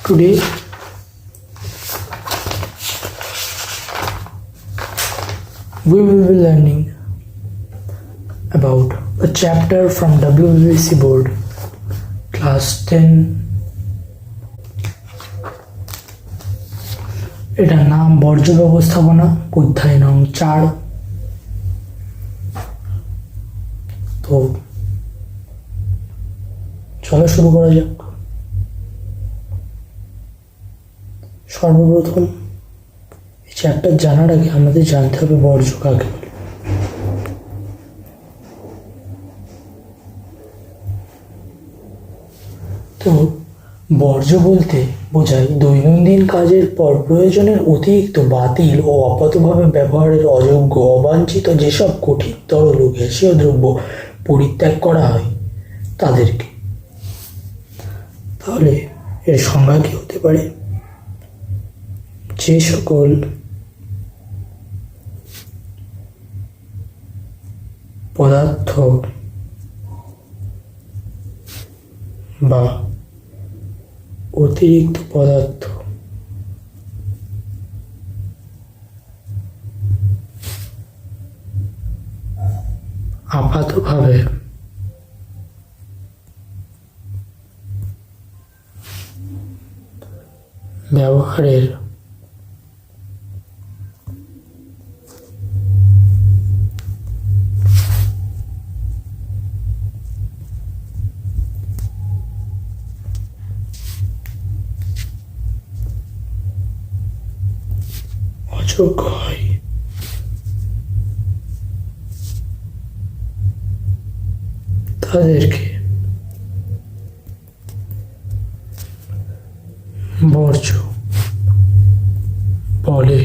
Today we will be learning about a chapter from WBC board class 10. এটার নাম বর্জ্য ব্যবস্থাপনা অধ্যায় নং 4। তো চলো শুরু করা যাক। সর্বপ্রথম এই চ্যাপ্টার জানার আগে আমাদের জানতে হবে বর্জ্য কাকে বলে। তো বর্জ্য বলতে বোঝায় দৈনন্দিন কাজের পর প্রয়োজনের অতিরিক্ত বাতিল ও অপাতভাবে ব্যবহারের অযোগ্য অবাঞ্ছিত যেসব কঠিন তরল ও গ্যাসীয় দ্রব্য পরিত্যাগ করা হয় তাদেরকে। তাহলে এর সংজ্ঞা কি হতে পারে? যে সকল পদার্থ বা অতিরিক্ত পদার্থ আপাতভাবে ব্যবহারের অযোগ্য হয় তাদেরকে বর্জ্য বলে।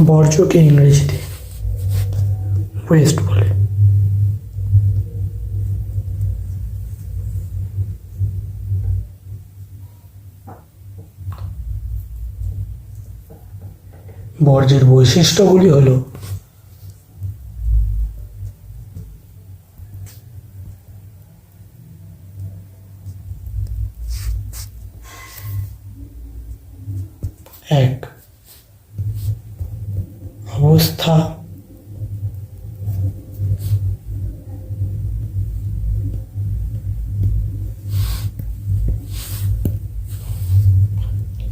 বর্জ্যকে ইংরেজিতে ওয়েস্ট বলে। বর্জ্যের বৈশিষ্ট্যগুলি হলো এক, অবস্থা,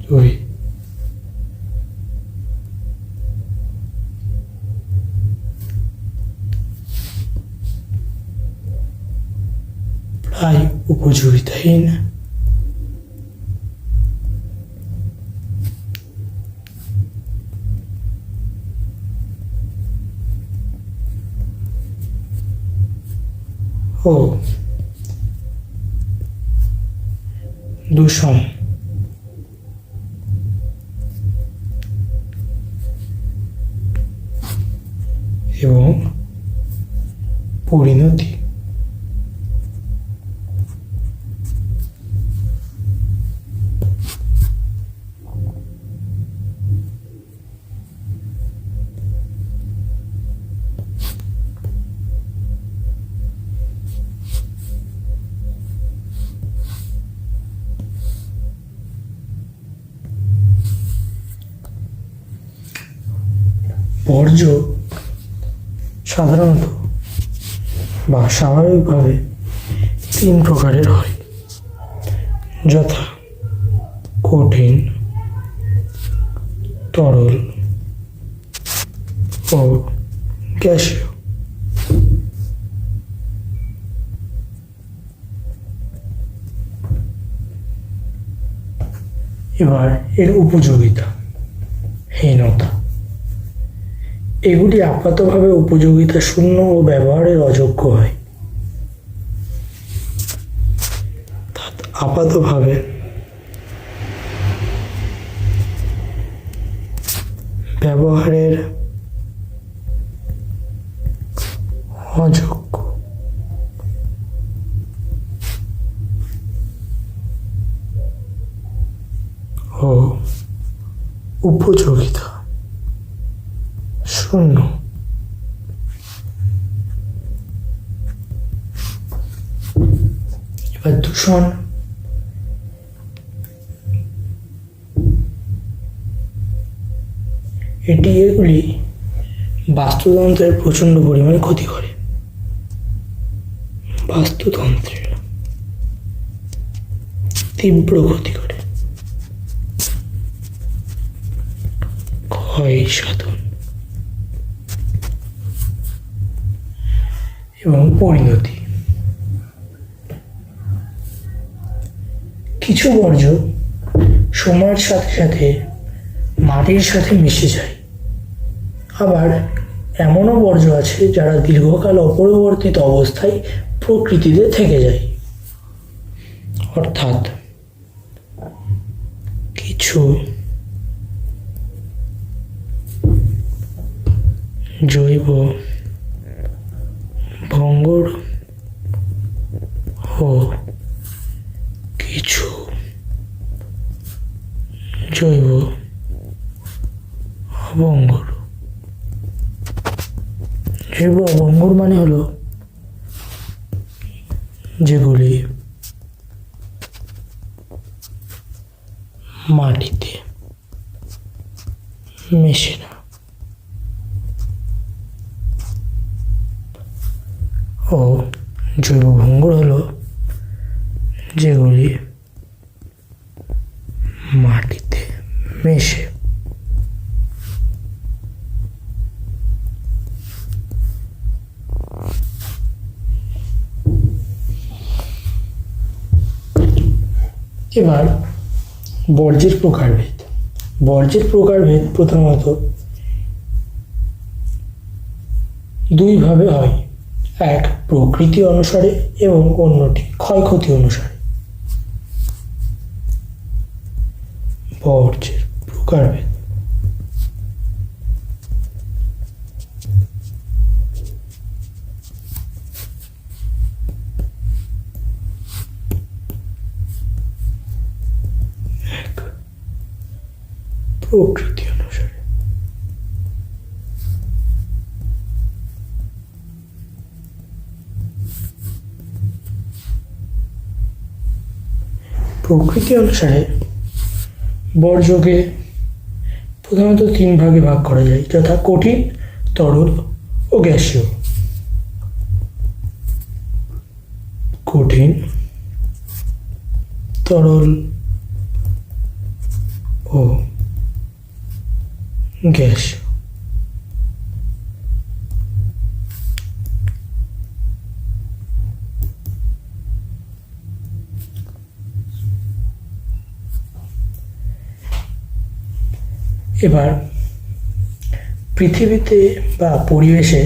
দুই, প্রায় উপযোগিতাহীন, ও দূষণ। এবং পরিণতি। বর্জ্য সাধারণত বা স্বাভাবিকভাবে 3 প্রকারের হয়, যথা কঠিন, তরল ও গ্যাসীয়। এবার এর উপযোগিতা, হীনতা। এগুলি আপাতভাবে উপযোগিতা শূন্য ও ব্যবহারের অযোগ্য হয়। আপাতভাবে ব্যবহারের অযোগ্য ও উপযোগিতা শূন্য। এবার দূষণ। এগুলি বাস্তুতন্ত্রের প্রচণ্ড পরিমাণে ক্ষতি করে। বাস্তুতন্ত্রের তীব্র ক্ষতি করে, ক্ষয় সাধন এবং পরিণতি। কিছু বর্জ্য সময়ের সাথে সাথে মাটির সাথে মিশে যায়, আবার এমনও বর্জ্য আছে যারা দীর্ঘকাল অপরিবর্তিত অবস্থায় প্রকৃতিতে থেকে যায়। অর্থাৎ কিছু জৈব ভঙ্গুর ও কিছু জৈব অভঙ্গুর। জৈব অভঙ্গুর মানে হলো যেগুলি মাটিতে মেশে না ও জৈব ভঙ্গুর হলো যেগুলি মাটিতে মেশে। এবার বর্জ্যের প্রকারভেদ। বর্জ্যের প্রকারভেদ প্রথমত দুইভাবে হয়, এক প্রকৃতি অনুসারে এবং অন্যটি ক্ষয়ক্ষতি অনুসারে। বর্জ্যের প্রকারভেদ। প্রকৃতি অনুসারে। প্রকৃতি অনুসারে বর্জ্যকে প্রধানত তিন ভাগে ভাগ করা যায়, যথা কঠিন, তরল ও গ্যাসীয়। কঠিন, তরল ও গ্যাস। এবার পৃথিবীতে বা পরিবেশে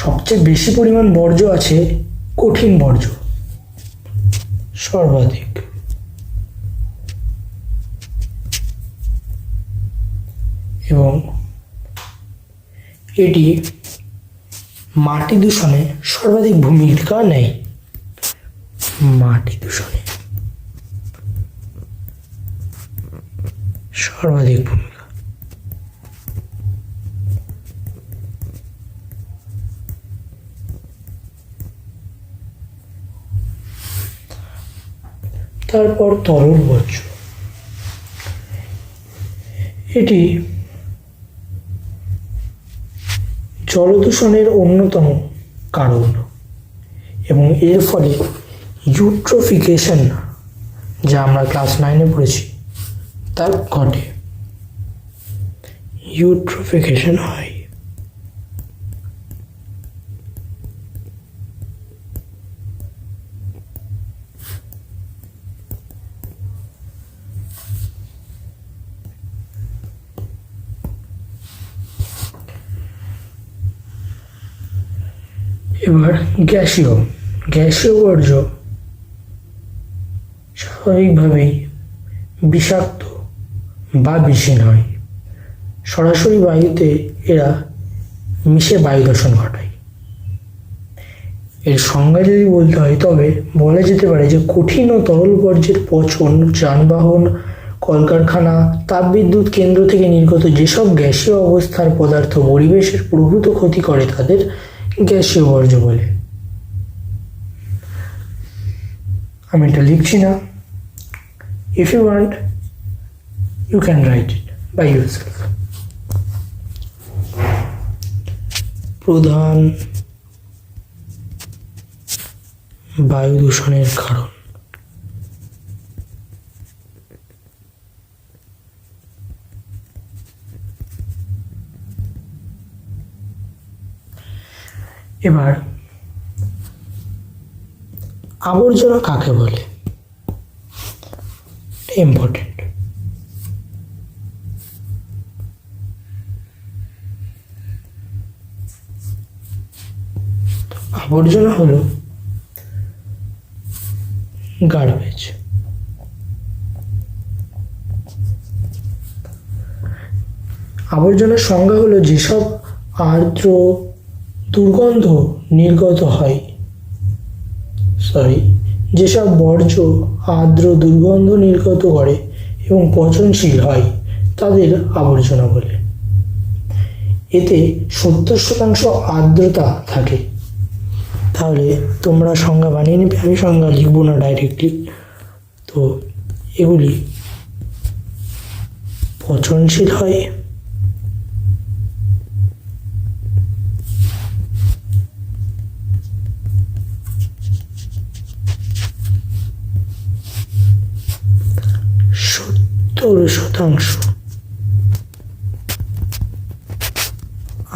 সবচেয়ে বেশি পরিমাণ বর্জ্য আছে কঠিন বর্জ্য, সর্বাধিক। এবং এটি মাটি দূষণে সর্বাধিক ভূমিকা নেয়। মাটি দূষণে সর্বাধিক ভূমিকা। তারপর তরল বর্জ্য। এটি জলদূষণের অন্যতম কারণ এবং এর ফলে ইউট্রোফিকেশন, যা আমরা ক্লাস 9-এ পড়েছি, তার ঘটে। ইউট্রোফিকেশন হয়। এবার গ্যাসীয়। গ্যাসীয় বর্জ্য স্বাভাবিকভাবেই বিষাক্ত বা বিষহীন হয়। সরাসরি বায়ুতে এরা মিশে বায়ু দূষণ ঘটায়। এর সংজ্ঞা যদি বলতে হয় তবে বলা যেতে পারে যে কঠিন ও তরল বর্জ্যের পচন, যানবাহন, কলকারখানা, তাপবিদ্যুৎ কেন্দ্র থেকে নির্গত যেসব গ্যাসীয় অবস্থার পদার্থ পরিবেশের প্রভূত ক্ষতি করে তাদের গ্যাসীয় বর্জ্য বলে। আমি এটা লিখছি না। If you want you can write it by yourself. প্রধান বায়ু দূষণের কারণ। এবার আবর্জনা কাকে বলে, ইম্পর্টেন্ট। আবর্জনা হলো গার্বেজ। আবর্জনার সংজ্ঞা হলো যেসব আর্দ্র দুর্গন্ধ নির্গত হয়, যেসব বর্জ্য আর্দ্র দুর্গন্ধ নির্গত করে এবং পচনশীল হয় তাদের আবর্জনা বলে। এতে 70% আর্দ্রতা থাকে। তাহলে তোমরা সংজ্ঞা বানিয়ে নেবে, আমি সংজ্ঞা লিখবো না ডাইরেক্টলি। তো এগুলি পচনশীল হয়,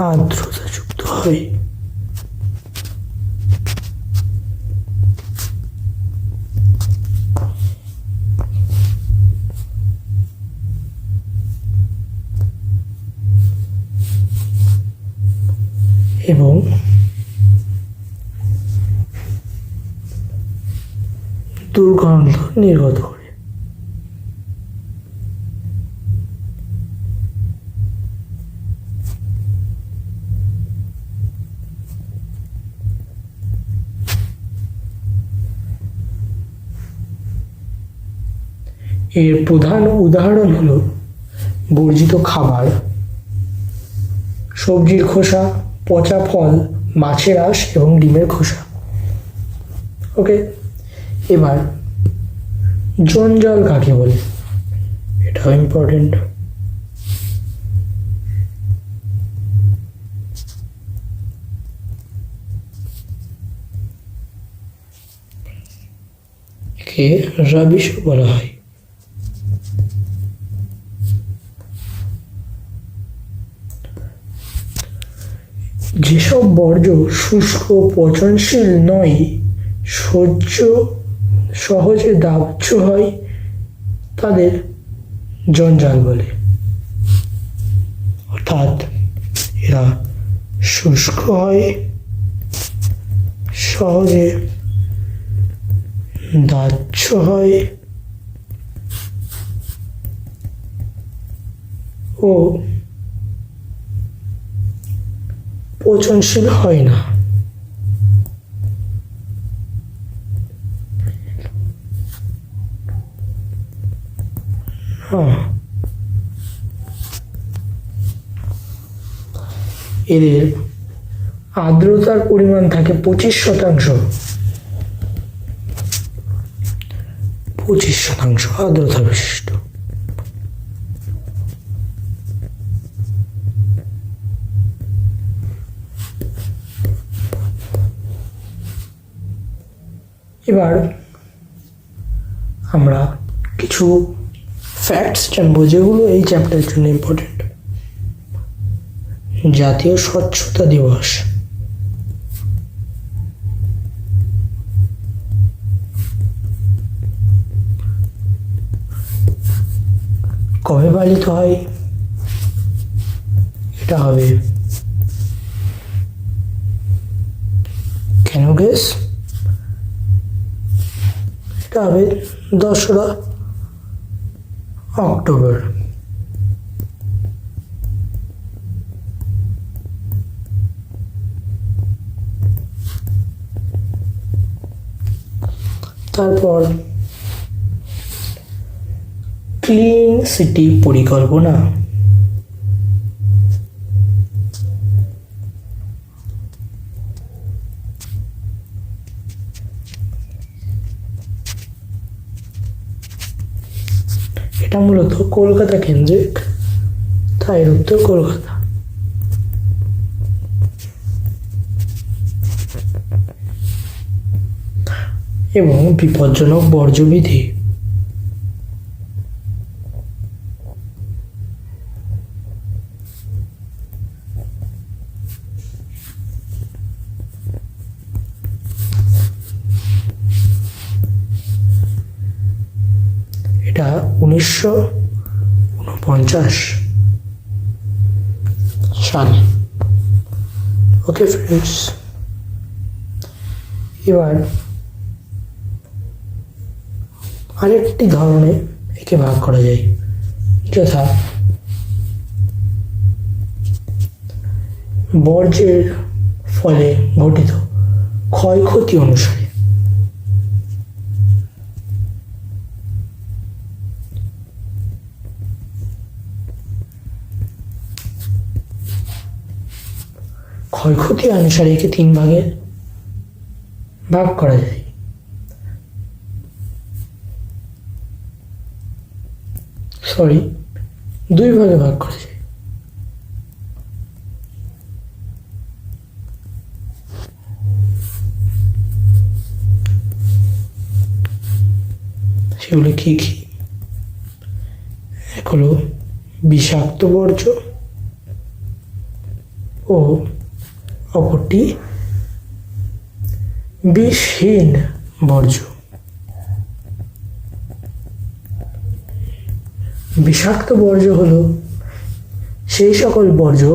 আর্দ্রতাযুক্ত হয়, এবং দুর্গন্ধ নির্গত করে। এর প্রধান উদাহরণ হলো বর্জিত খাবার, সবজির খোসা, পচা ফল, মাছের আঁশ এবং ডিমের খোসা। ওকে, এবার জঞ্জাল কাকে বলে, এটাও ইম্পর্টেন্ট। একে রাবিশ বলা হয়। যেসব বর্জ্য শুষ্ক, পচনশীল নয়, সহজে দাহ্য হয় তাদের জঞ্জাল বলে। অর্থাৎ এরা শুষ্ক হয়, সহজে দাহ্য হয় ও পচনশীল হয় না। এদের আর্দ্রতার পরিমাণ থাকে 25%। 25% আর্দ্রতা বিশিষ্ট। এবার আমরা কিছু ফ্যাক্টস জানবো যেগুলো এই চ্যাপ্টারের জন্য ইম্পর্টেন্ট। জাতীয় স্বচ্ছতা দিবস কবে পালিত হয়? এটা হবে, ক্যান ইউ গেস? এটা হবে 2রা অক্টোবর। তারপর ক্লিন সিটি পরিকল্পনা, এটা মূলত কলকাতা কেন্দ্রিক, তাই এর উত্তর কলকাতা। এবং বিপজ্জনক বর্জ্যবিধি। এটা 1949 সালে। ওকে ফ্রেন্ডস, এবার আরেকটি ধরনে একে ভাগ করা যায়, যথা বর্জ্যের ফলে ঘটিত ক্ষয়ক্ষতি অনুসারে। ক্ষয়ক্ষতি অনুসারে একে 3 ভাগে ভাগ করা যায়। সরি, 2 ভাগে ভাগ করা যায়। সেগুলো কি কি? এক হলো বিষাক্ত বর্জ্য ও অপরটি বিষহীন বর্জ্য। বিষাক্ত বর্জ্য হলো সেই সকল বর্জ্য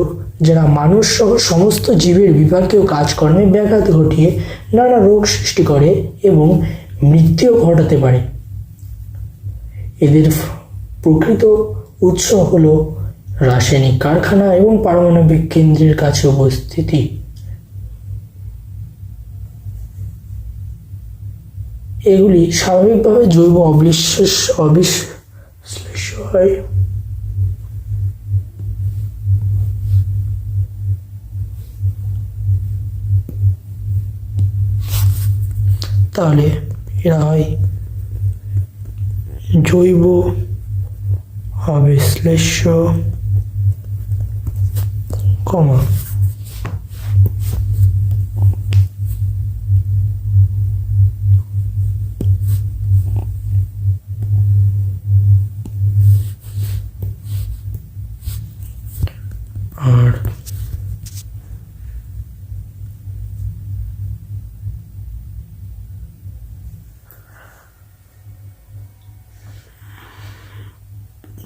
যারা মানুষ সহ সমস্ত জীবের বিপাকীয় কাজকর্মে ব্যাঘাত ঘটিয়ে নানা রোগ সৃষ্টি করে এবং মৃত্যুও ঘটাতে পারে। এদের প্রকৃত উৎস হলো রাসায়নিক কারখানা এবং পারমাণবিক কেন্দ্রের কাছে উপস্থিতি। এগুলি স্বাভাবিকভাবে জৈব অবিশ্লেষ্য হয়। তাহলে এরা হয় জৈব অবিশ্লেষ্য, কমা আর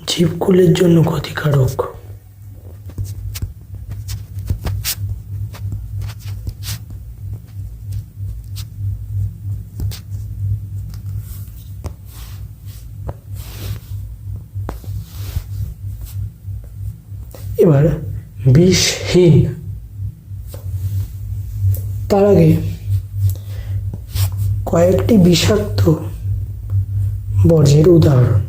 জীবকুলের জন্য ক্ষতিকারক। এবার বিষহীন। তার আগে কয়েকটি বিষাক্ত বর্জ্যের উদাহরণ।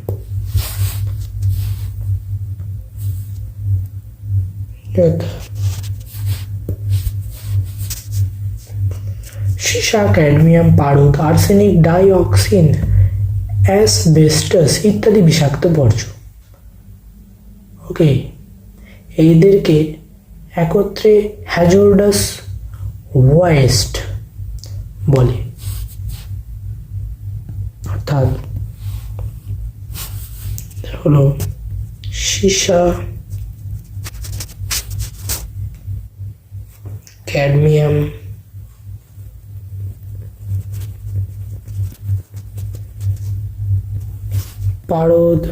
সীসা, ক্যাডমিয়াম, পারদ, আর্সেনিক, ডাইঅক্সিন, অ্যাসবেস্টস ইত্যাদি বিষাক্ত বর্জ্য। ওকে, এইদেরকে একত্রে হ্যাজার্ডাস ওয়েস্ট বলে। অর্থাৎ হলো সীসা, ক্যাডমিয়াম, পারদ,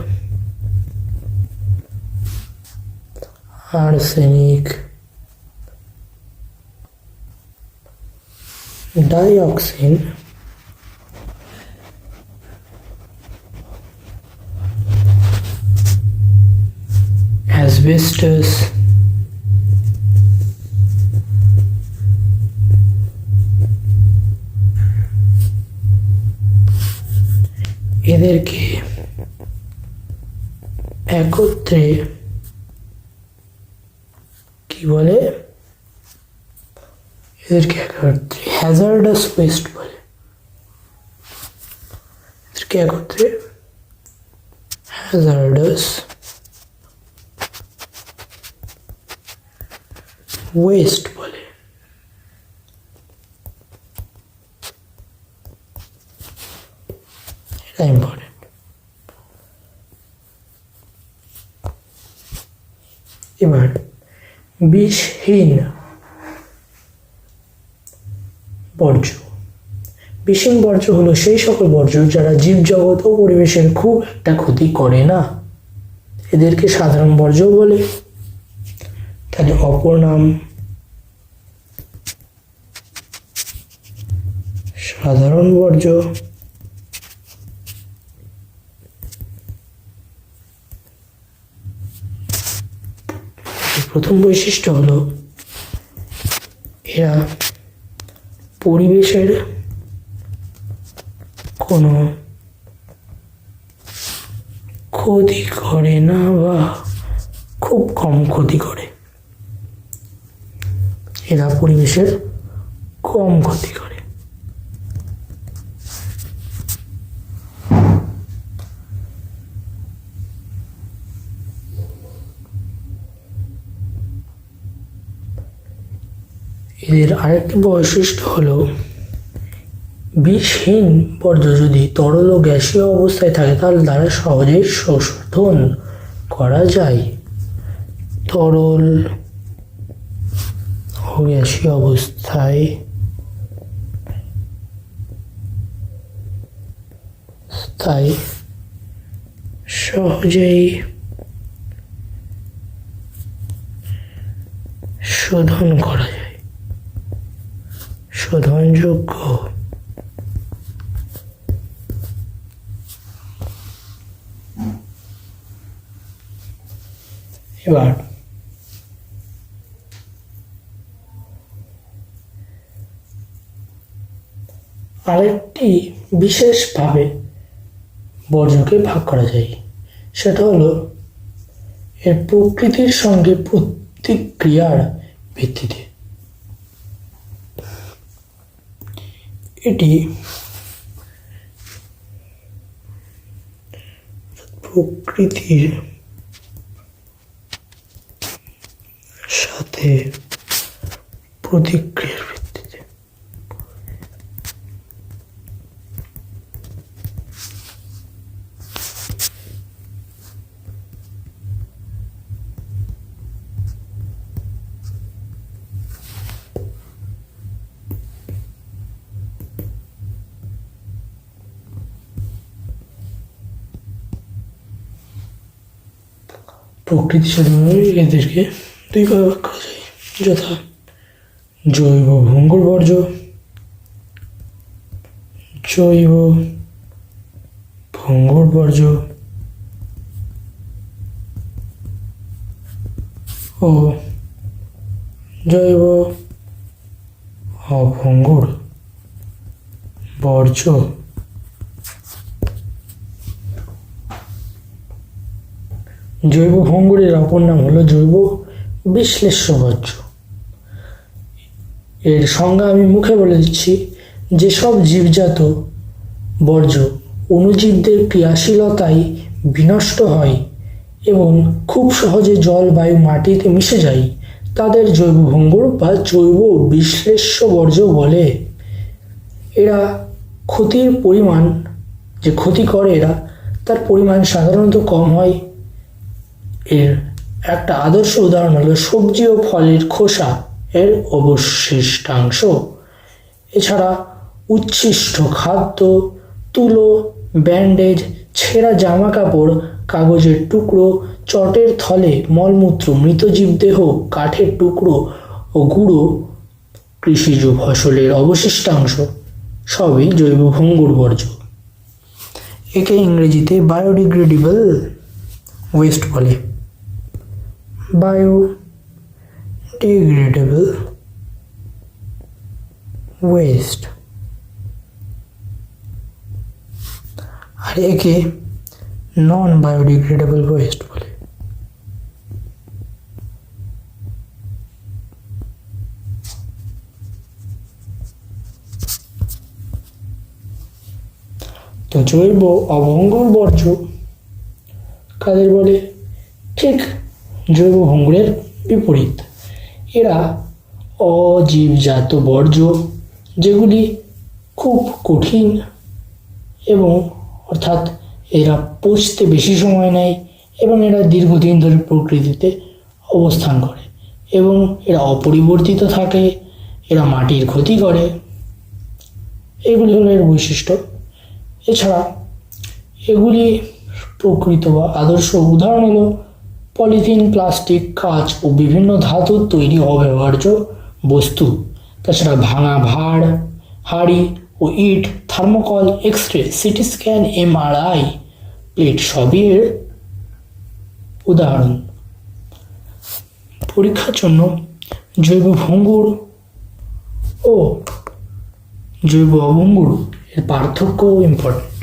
আর্সেনিক, ডাইঅক্সিন, অ্যাসবেস্টস, এদেরকে একত্রে কি বলে? এদেরকে একত্রে হ্যাজার্ডাস ওয়েস্ট বলে। এদেরকে একত্রে হ্যাজার্ডাস ওয়েস্ট বলে। এটা ইম্পর্টেন্ট। এবার বিষহীন বর্জ্য। বিষহীন বর্জ্য হলো সেই সকল বর্জ্য যারা জীবজগৎ ও পরিবেশের খুব একটা ক্ষতি করে না, এদেরকে সাধারণ বর্জ্য বলে। তাহলে অপর নাম সাধারণ বর্জ্য। প্রথম বৈশিষ্ট্য হলো এরা পরিবেশের কোনো ক্ষতি করে না বা খুব কম ক্ষতি করে। এরা পরিবেশের কম ক্ষতি করে। এদের আরেকটি বৈশিষ্ট্য হলো বিষহীন বর্জ্য যদি তরল ও গ্যাসীয় অবস্থায় থাকে তাহলে তারা সহজেই শোধন করা যায়। তরল ও গ্যাসীয় অবস্থায় সহজেই শোধন করা যায়, শোধনযোগ্য। এবার আরেকটি বিশেষভাবে বর্জ্যকে ভাগ করা যায়, সেটা হলো এর প্রকৃতির সঙ্গে প্রতিক্রিয়ার ভিত্তিতে। এটি প্রকৃতির সাথে প্রতিক্রিয়ার ভিত্তিতে। প্রকৃতির সাথে এদেরকে দুই ভাগে ভাগ করা যায়, যথা জৈব ভঙ্গুর বর্জ্য, জৈব ভঙ্গুর বর্জ্য ও জৈব অভঙ্গুর বর্জ্য। জৈব ভঙ্গুরের অপর নাম হলো জৈব বিশ্লেষ্য বর্জ্য। এর সংজ্ঞা আমি মুখে বলে দিচ্ছি। যেসব জীবজাত বর্জ্য অণুজীবদের ক্রিয়াশীলতায় বিনষ্ট হয় এবং খুব সহজে জল, বায়ু, মাটিতে মিশে যায় তাদের জৈব ভঙ্গুর বা জৈব বিশ্লেষ্য বর্জ্য বলে। এরা ক্ষতির পরিমাণ, যে ক্ষতি করে এরা, তার পরিমাণ সাধারণত কম হয়। এর একটা আদর্শ উদাহরণ হলো সবজি ও ফলের খোসা এর অবশিষ্টাংশ। এছাড়া উচ্ছিষ্ট খাদ্য, তুলো, ব্যান্ডেজ, ছেঁড়া জামা কাপড়, কাগজের টুকরো, চটের থলে, মলমূত্র, মৃত জীবদেহ, কাঠের টুকরো ও গুঁড়ো, কৃষিজ ফসলের অবশিষ্টাংশ সবই জৈব ভঙ্গুর বর্জ্য। একে ইংরেজিতে বায়োডিগ্রেডেবল ওয়েস্ট বলে। Biodegradable waste. আর একে নন বায়োডিগ্রেডেবল ওয়েস্ট বলে। তো জৈব অভঙ্গুর বর্জ্য কাদের বলে? ঠিক জৈব ভঙ্গুরের বিপরীত। এরা অজীবজাত বর্জ্য, যেগুলি খুব কঠিন এবং অর্থাৎ এরা পচতে বেশি সময় নেয় এবং এরা দীর্ঘদিন ধরে প্রকৃতিতে অবস্থান করে এবং এরা অপরিবর্তিত থাকে, এরা মাটির ক্ষতি করে। এগুলি হলো এর বৈশিষ্ট্য। এছাড়া এগুলি প্রকৃত বা আদর্শ উদাহরণ হলো পলিথিন, প্লাস্টিক, কাঁচ ও বিভিন্ন ধাতুর তৈরি অব্যবহার্য বস্তু। তাছাড়া ভাঙা ভাঁড়, হাঁড়ি ও ইট, thermocol, X-ray, CT scan, MRI plate সবই এর উদাহরণ। পরীক্ষার জন্য জৈব ভঙ্গুর ও জৈব অভঙ্গুর এর পার্থক্য ইম্পর্টেন্ট।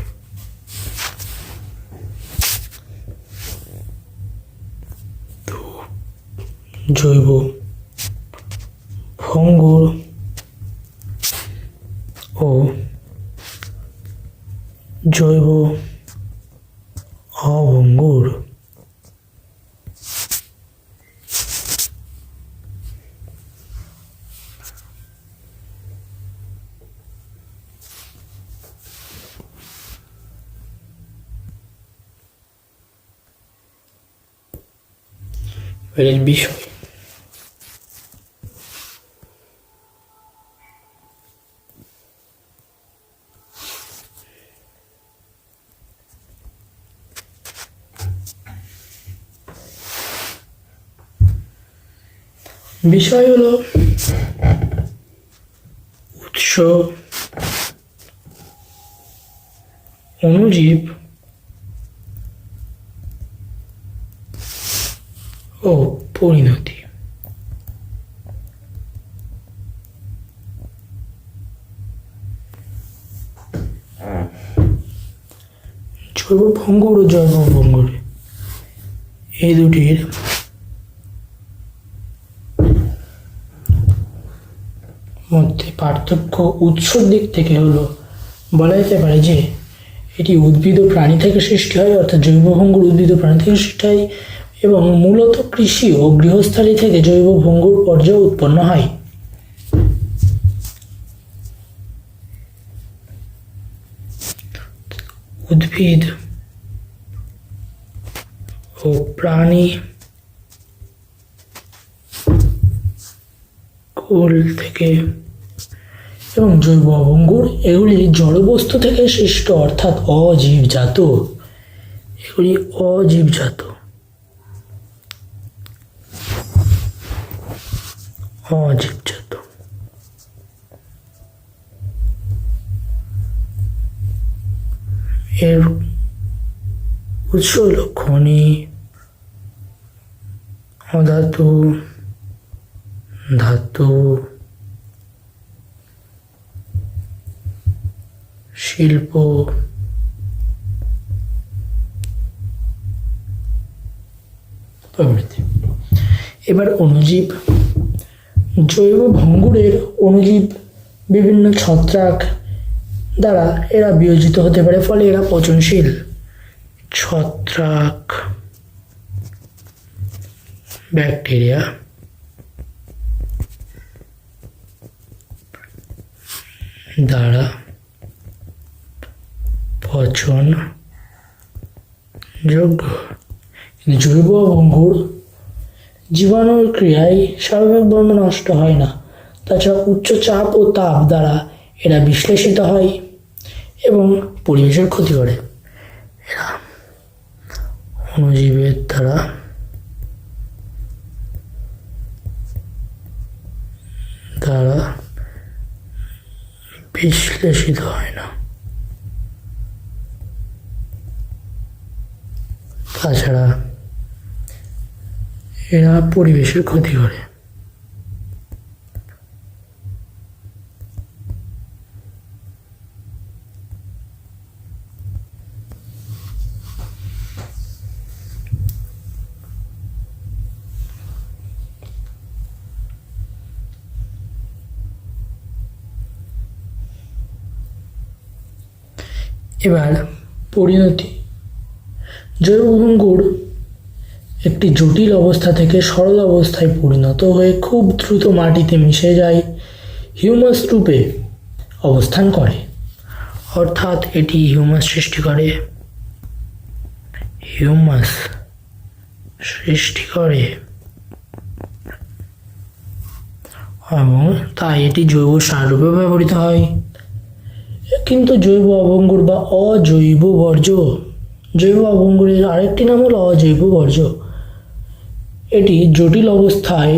জৈব ভঙ্গুর ও জৈব অভঙ্গুর এর বিষয়। বিষয় হলো উৎস, অণুজীব ও পরিণতি। জৈব ভঙ্গুর ও জৈব অভঙ্গুর এই দুটির মধ্যে পার্থক্য উৎসর দিক থেকে হলো বলা যেতে পারে যে এটি উদ্ভিদ ও প্রাণী থেকে সৃষ্টি হয়, অর্থাৎ জৈব ভঙ্গুর উদ্ভিদ ও প্রাণী থেকে সৃষ্টি হয় এবং মূলত কৃষি ও গৃহস্থালী থেকে জৈব ভঙ্গুর বর্জ্য উৎপন্ন হয়। উদ্ভিদ ও প্রাণী কুল থেকে এবং জৈব অভঙ্গুর এগুলি জড়বস্তু থেকে সৃষ্ট, অর্থাৎ অজীবজাত। এগুলি অজীবজাত। অজীবজাত। এর উৎস হল খনি, অধাতু, ধাতু, শিল্প, প্রভৃতি। এবার অণুজীব। জৈব ভঙ্গুরের অণুজীব বিভিন্ন ছত্রাক দ্বারা এরা বিয়োজিত হতে পারে, ফলে এরা পচনশীল। ছত্রাক, ব্যাকটেরিয়া দ্বারা পচন যোগ্য। জৈব অভঙ্গুর জীবাণুর ক্রিয়ায় স্বাভাবিকভাবে নষ্ট হয় না। তাছাড়া উচ্চ চাপ ও তাপ দ্বারা এরা বিশ্লেষিত হয় এবং পরিবেশের ক্ষতি করে। এরা অণুজীবের দ্বারা বিশ্লেষিত হয় না। তাছাড়া এরা পরিবেশের ক্ষতি করে। এবার পরিণতি। জৈব ভঙ্গুর একটি জটিল অবস্থা থেকে সরল অবস্থায় পরিণত হয়ে খুব দ্রুত মাটিতে মিশে যায়, হিউমাস রূপে অবস্থান করে। অর্থাৎ এটি হিউমাস সৃষ্টি করে এবং তাই এটি জৈব সার রূপে ব্যবহৃত হয়। কিন্তু জৈব অভঙ্গুর বা অজৈব বর্জ্য, জৈব অভঙ্গুরের আরেকটি নাম হলো অজৈব বর্জ্য। এটি জটিল অবস্থায়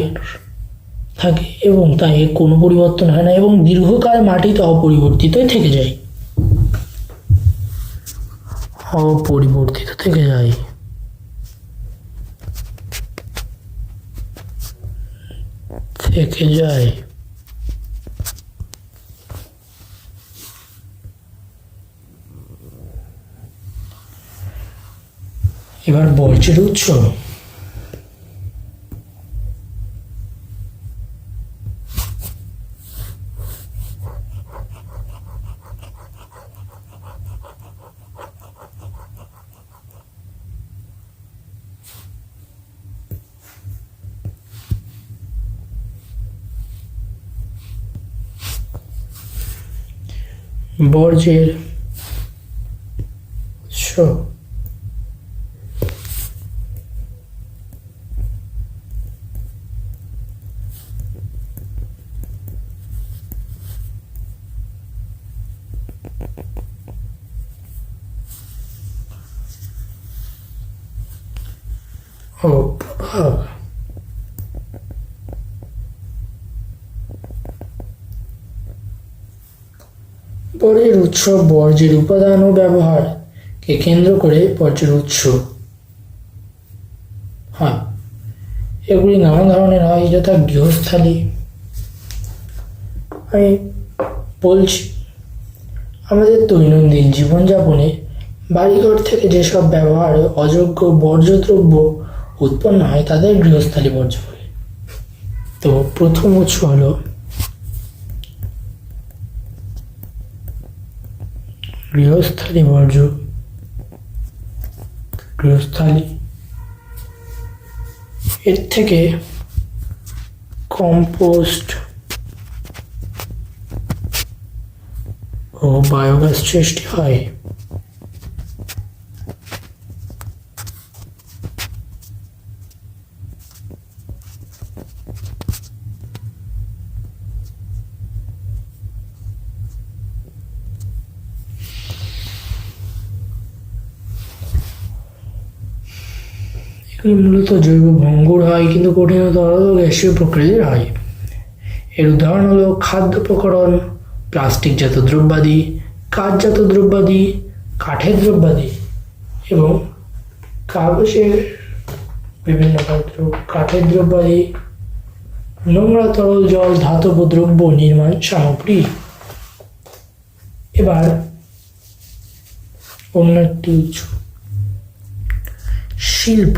থাকে এবং তাই কোনো পরিবর্তন হয় না এবং দীর্ঘকাল মাটিতে অপরিবর্তিত থেকে যায়। এবার বর্জ্যের উৎস। বর্জ্যের উৎস ও প্রভাব। বর্জ্যের উৎস, বর্জ্যের উপাদান ও ব্যবহারকে কেন্দ্র করে বর্জ্যের উৎস হয়। এগুলি নানা ধরনের হয়, যথা গৃহস্থালী। আমি বলছি, আমাদের দৈনন্দিন জীবনযাপনে বাড়িঘর থেকে যেসব ব্যবহার অযোগ্য বর্জ্য দ্রব্য উৎপন্ন হয় তাদের গৃহস্থালী বর্জ্য বলে। তো প্রথম উৎস হলো গৃহস্থালী বর্জ্য। এর থেকে কম্পোস্ট ও বায়োগ্যাস সৃষ্টি হয়। মূলত জৈব ভঙ্গুর হয়, কিন্তু কঠিন তরল ও গ্যাসীয় প্রকৃতির হয়। এর উদাহরণ হলো খাদ্য প্রকরণ, প্লাস্টিকজাত দ্রব্যাদি, কাঠজাত দ্রব্যাদি, কাঠের দ্রব্যাদি এবং কাগজের বিভিন্ন পত্র, কাঠের দ্রব্যাদি, নোংরা তরল জল, ধাতব দ্রব্য, নির্মাণ সামগ্রী। এবার অন্য একটি উৎস, শিল্প।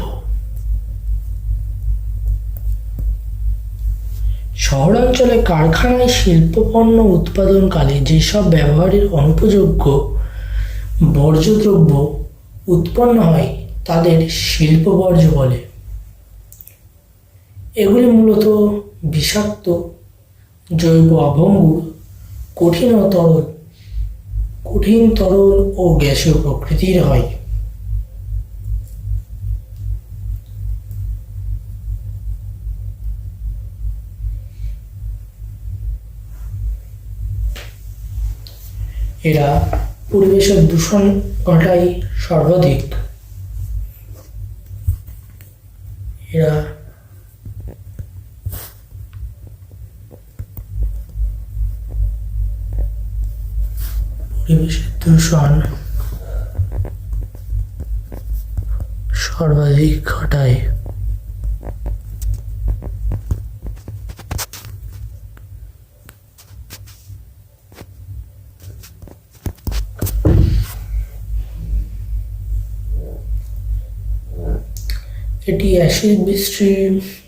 শহরাঞ্চলে কারখানায় শিল্পপণ্য উৎপাদনকালে যেসব ব্যবহারের অনুপযোগ্য বর্জ্যদ্রব্য উৎপন্ন হয় তাদের শিল্প বর্জ্য বলে। এগুলি মূলত বিষাক্ত, জৈব অভঙ্গুর, কঠিন তরল ও গ্যাসীয় প্রকৃতির হয়। এরা পরিবেশের দূষণ ঘটায় সর্বাধিক। এটি অ্যাসিড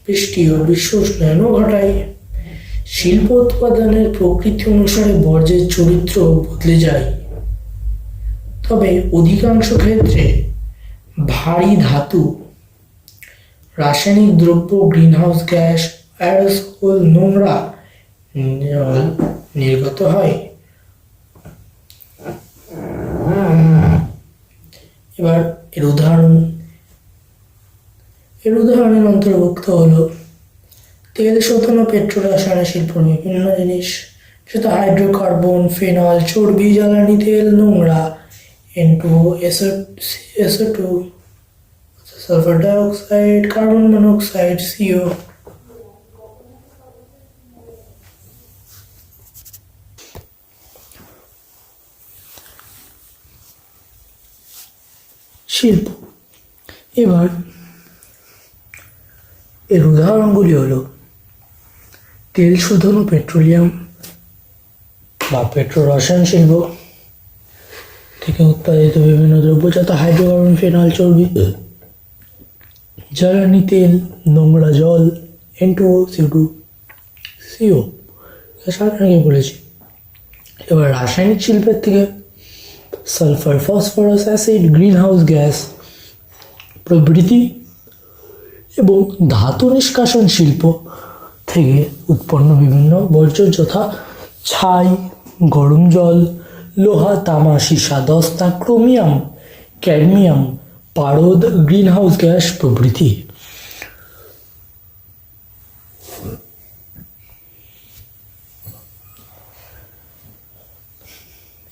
বৃষ্টি ও বিশ্ব উষ্ণায়নও ঘটায়। শিল্প উৎপাদনের প্রকৃতি অনুসারে বর্জ্যের চরিত্র বদলে যায়, তবে অধিকাংশ ক্ষেত্রে ভারী ধাতু, রাসায়নিক দ্রব্য, গ্রিনহাউস গ্যাস, অ্যারোসোল, নোংরা জল নির্গত হয়। এবার এর উদাহরণের অন্তর্ভুক্ত হলো তেল শোধন ও পেট্রো রসায়ন শিল্পের বিভিন্ন জিনিস, সেটা হাইড্রোকার্বন, ফেনল, চর্বি, জ্বালানি তেল, নোংরা, N2O, SO2, sulphur dioxide, carbon monoxide, CO। শিল্প। এবার এর উদাহরণগুলি হলো তেল শোধন ও পেট্রোলিয়াম বা পেট্রো রসায়ন শিল্প থেকে উৎপাদিত বিভিন্ন দ্রব্যজাত হাইড্রোকার্বন, ফেনল, চর্বি, জ্বালানি তেল, নোংরা জল, N2O, CO2, CO আগে বলেছি। এবার রাসায়নিক শিল্পের থেকে sulphur, phosphorus, acid, greenhouse gas প্রভৃতি, এবং ধাতু নিষ্কাশন শিল্প থেকে উৎপন্ন বিভিন্ন বর্জ্য যথা ছাই, গরম জল, লোহা, তামা, সীসা, দস্তা, ক্রোমিয়াম, ক্যাডমিয়াম, পারদ, গ্রিনহাউস গ্যাস প্রভৃতি।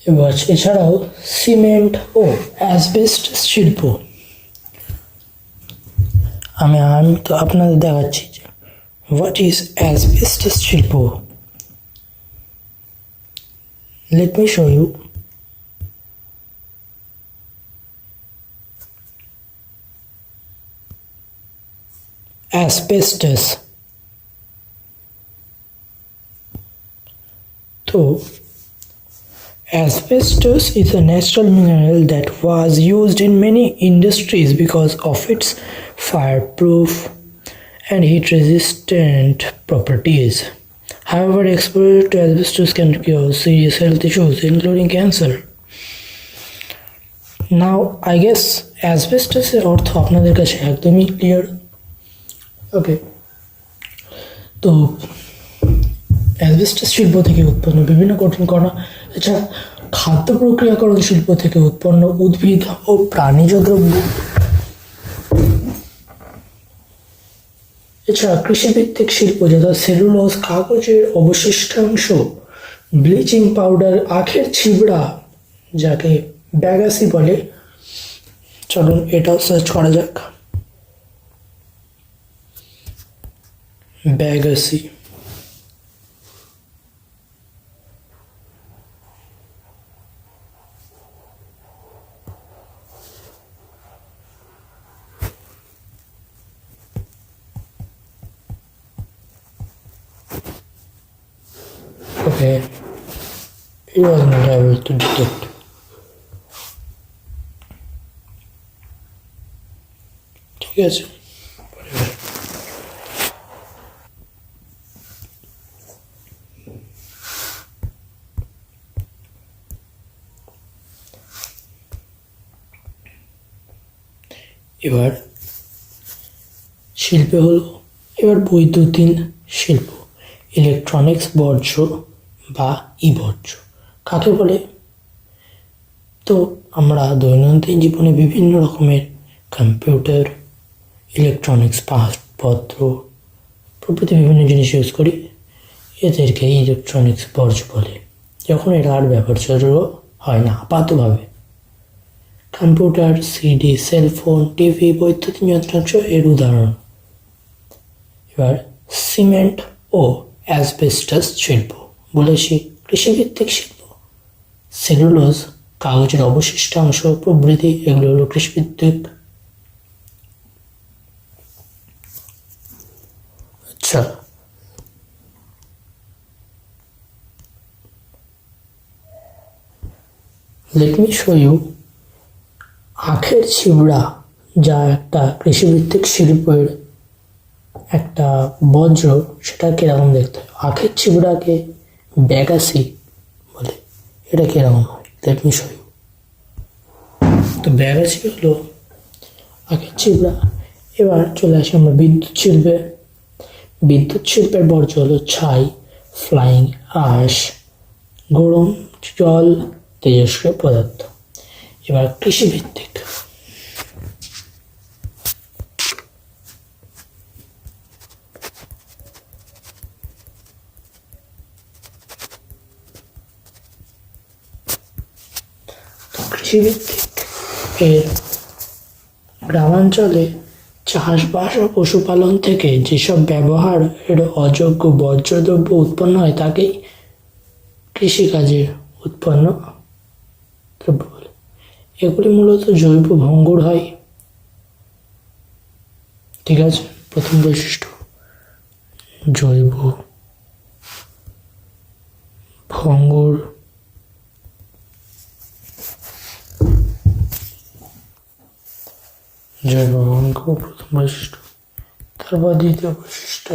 এবার এছাড়াও সিমেন্ট ও অ্যাসবেস্টস শিল্প। আমি তো আপনাদের দেখাচ্ছি হোয়াট ইজ অ্যাসবেস্টস শিল্প। Let me show you. Asbestos তো asbestos is a natural mineral that was used in many industries because of its fireproof and heat-resistant properties. However, exposure to asbestos can cause serious health issues, including cancer. Now, I guess asbestos এর অর্থ আপনাদের কাছে একদমই clear. ওকে, তো asbestos শিল্প থেকে উৎপন্ন বিভিন্ন কঠিন কণা, এছাড়া খাদ্য প্রক্রিয়াকরণ শিল্প থেকে উৎপন্ন উদ্ভিদ ও প্রাণীজ দ্রব্য, এছাড়া কৃষিভিত্তিক শিল্প যথা সেলুলোজ, কাগজের অবশিষ্টাংশ, ব্লিচিং পাউডার, আখের ছিবড়া যাকে ব্যাগাসি বলে। চলুন এটাও সার্চ করা যাক, ব্যাগাসি। Okay, it was not able to detect. ঠিক আছে, এবার শিল্পে হলো এবার বৈদ্যুতিন শিল্প, ইলেকট্রনিক্স বর্জ্য বা বর্জ্য কাকে বলে? তো আমরা দৈনন্দিন জীবনে বিভিন্ন রকমের কম্পিউটার, ইলেকট্রনিক্স পাসপত্র প্রভৃতি বিভিন্ন জিনিস ইউজ করি, এদেরকে ইলেকট্রনিক্স বর্জ্য বলে যখন এরা আর ব্যবহার্য হয় না আপাতভাবে। কম্পিউটার, সিডি, সেলফোন, টিভি, বৈদ্যুতিন যন্ত্রাংশ এর উদাহরণ। এবার সিমেন্ট ও অ্যাসবেস্টস শিল্প বলেছি কৃষিভিত্তিক শিল্প, সেলুলোজ, কাগজের অবশিষ্টাংশ প্রভৃতি এগুলো হলো কৃষিভিত্তিক। আচ্ছা, লেট মি শো ইউ আখের ছিবড়া, যা একটা কৃষিভিত্তিক শিল্পের একটা বজ্র, সেটা কিরকম দেখতে হয়। আখের ছিবড়াকে ব্যাগাসি বলে, এটা কিরকম হয় লেট মি শো ইউ। তো ব্যাগাসি হলো আগে চিবড়া। এবার চলে আসি আমরা বিদ্যুৎ শিল্পে। বিদ্যুৎ শিল্পের বর্জ্য হলো ছাই, ফ্লাইং আশ, গরম জল, তেজস্ক্রিয় পদার্থ। এবার কৃষিভিত্তিক। কৃষিভিত্তিক এর গ্রামাঞ্চলে চাষবাস ও পশুপালন থেকে যেসব ব্যবহারের অযোগ্য বর্জ্যদ্রব্য উৎপন্ন হয় তাকেই কৃষিকাজে উৎপন্ন দ্রব্য বলে। এগুলি মূলত জৈব ভঙ্গুর হয়। ঠিক আছে, প্রথম বৈশিষ্ট্য জৈব ভঙ্গুর। জৈব ভঙ্গুর প্রথম বৈশিষ্ট্য। তারপর দ্বিতীয় বৈশিষ্ট্য,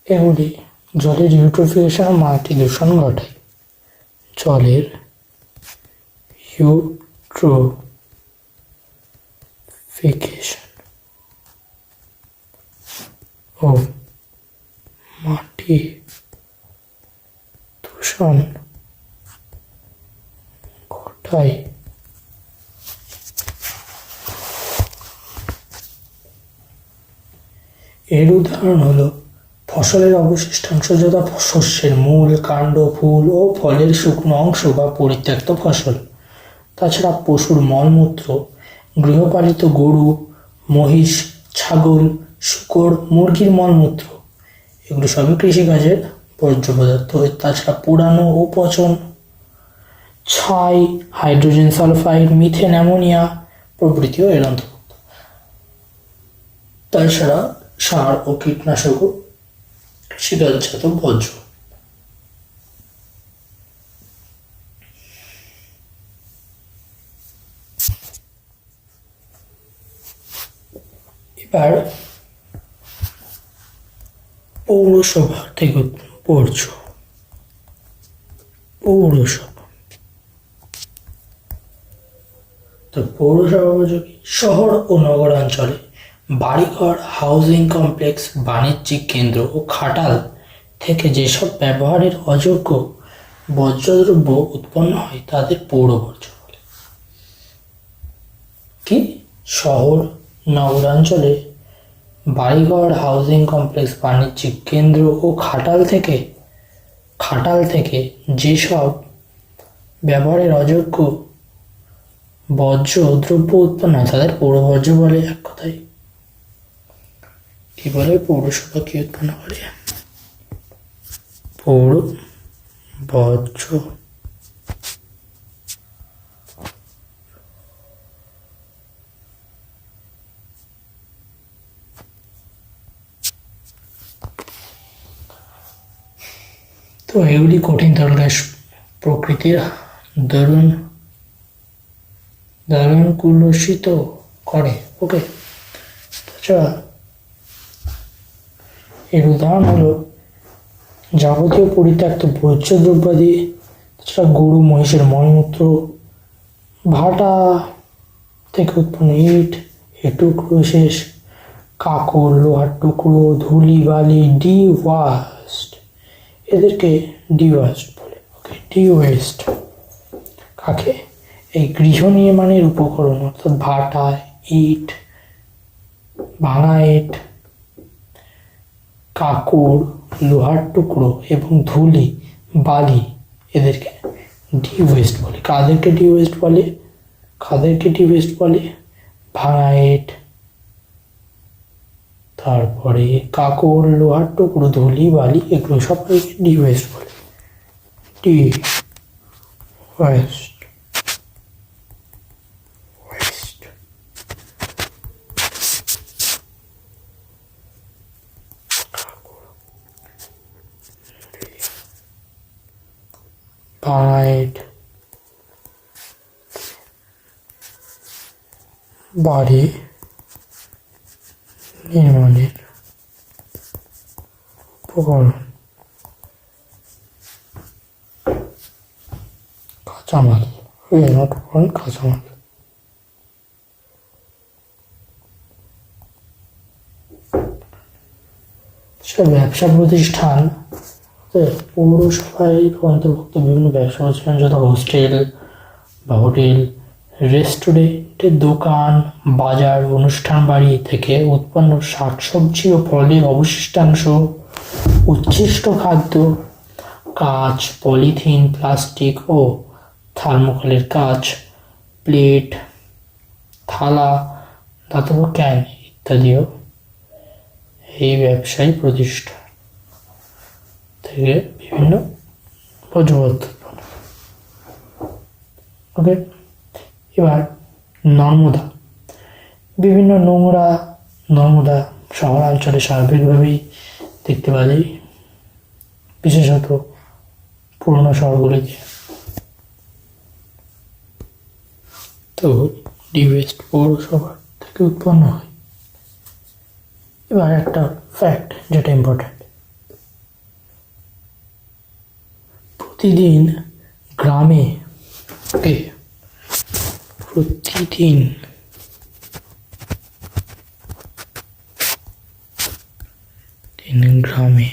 এগুলি জলের ইউট্রোফিকেশন ও মাটি দূষণ ঘটায়। জলের ইউট্রোফিকেশন ও মাটি দূষণ ঘটায়। এর উদাহরণ হলো ফসলের অবশিষ্টাংশ, যথা শস্যের মূল, কাণ্ড, ফুল ও ফলের শুকনো অংশ বা পরিত্যক্ত ফসল। তাছাড়া পশুর মলমূত্র, গৃহপালিত গরু, মহিষ, ছাগল, শূকর, মুরগির মলমূত্র, এগুলো সবই কৃষিকাজের বর্জ্য পদার্থ। তাছাড়া পোড়ানো ও পচন, ছাই, হাইড্রোজেন সালফাইড, মিথেন, অ্যামোনিয়া প্রভৃতিও এর অন্তর্ভুক্ত। তাছাড়া সার ও কীটনাশকও কৃষিকাজজাত বর্জ্য। এবার পৌরসভা থেকে বর্জ্য। পৌরসভা, তো পৌরসভা বর্জ্য কি? শহর ও নগরাঞ্চলে বাড়িঘর, হাউজিং কমপ্লেক্স, বাণিজ্যিক কেন্দ্র ও খাটাল থেকে যেসব ব্যবহারের অযোগ্য বর্জ্যদ্রব্য উৎপন্ন হয় তাদের পৌর বর্জ্য বলে। কি? শহর, নগরাঞ্চলে বাড়িঘর, হাউজিং কমপ্লেক্স, বাণিজ্যিক কেন্দ্র ও খাটাল থেকে যেসব ব্যবহারের অযোগ্য বর্জ্য দ্রব্য উৎপন্ন হয় তাদের পৌর বর্জ্য বলে। এক কথায় কি বলে? পৌরসভা কি উৎপন্ন করে? পৌর বর্জ্য। তো এগুলি কঠিন তরল গ্যাস প্রকৃতির দারুণ কুলসিত করে। ওকে, তাছাড়া এর উদাহরণ হলো যাবতীয় পরিত্যক্ত বর্জ্য দ্রব্যাদি, তাছাড়া গরু মহিষের মলমূত্র, ভাটা থেকে উৎপন্ন ইট, টুকরো শেষ, কাকড়, লোহার টুকরো, ধুলি বালি, ডি ওয়েস্ট, এদেরকে ডি ওয়েস্ট বলে। ওকে, ডি ওয়েস্ট কাকে? এই গৃহ নির্মাণের উপকরণ, অর্থাৎ ভাটা, ইট, ভাঙা ইট, কাকড়, লোহার টুকরো এবং ধুলি বালি, এদেরকে ডি ওয়েস্ট বলে। কাদেরকে ডি ওয়েস্ট বলে? ভাঙা ইট, তারপরে কাকড়, লোহার টুকরো, ধুলি বালি, এগুলো সবকে ডি ওয়েস্ট বলে। D West. বাড়ি নির্মাণের উপকরণ, কাঁচামাল, কাঁচামাল। সেটা ব্যবসা প্রতিষ্ঠান, পৌরসভায় অন্তর্ভুক্ত বিভিন্ন ব্যবসা প্রতিষ্ঠান যথা হোস্টেল বা হোটেল, রেস্টুরেন্টের দোকান, বাজার, অনুষ্ঠান বাড়ি থেকে উৎপন্ন শাকসবজি ও ফলের অবশিষ্টাংশ, উচ্ছিষ্ট খাদ্য, কাঁচ, পলিথিন, প্লাস্টিক ও থার্মোকলের কাঁচ, প্লেট, থালা, ধাতব ক্যান ইত্যাদিও এই ব্যবসায়ী প্রতিষ্ঠান থেকে বিভিন্ন বর্জ্যপদার্থ। ওকে, এবার নর্মদা। বিভিন্ন নর্মদা শহরাঞ্চলে স্বাভাবিকভাবেই দেখতে পাওয়া, বিশেষত পুরনো শহরগুলিতে। তো ডিওয়েস্ট পৌরসভা থেকে উৎপন্ন হয়। এবার একটা ফ্যাক্ট যেটা ইম্পর্ট্যান্ট, প্রতিদিন গ্রামে গ্রামে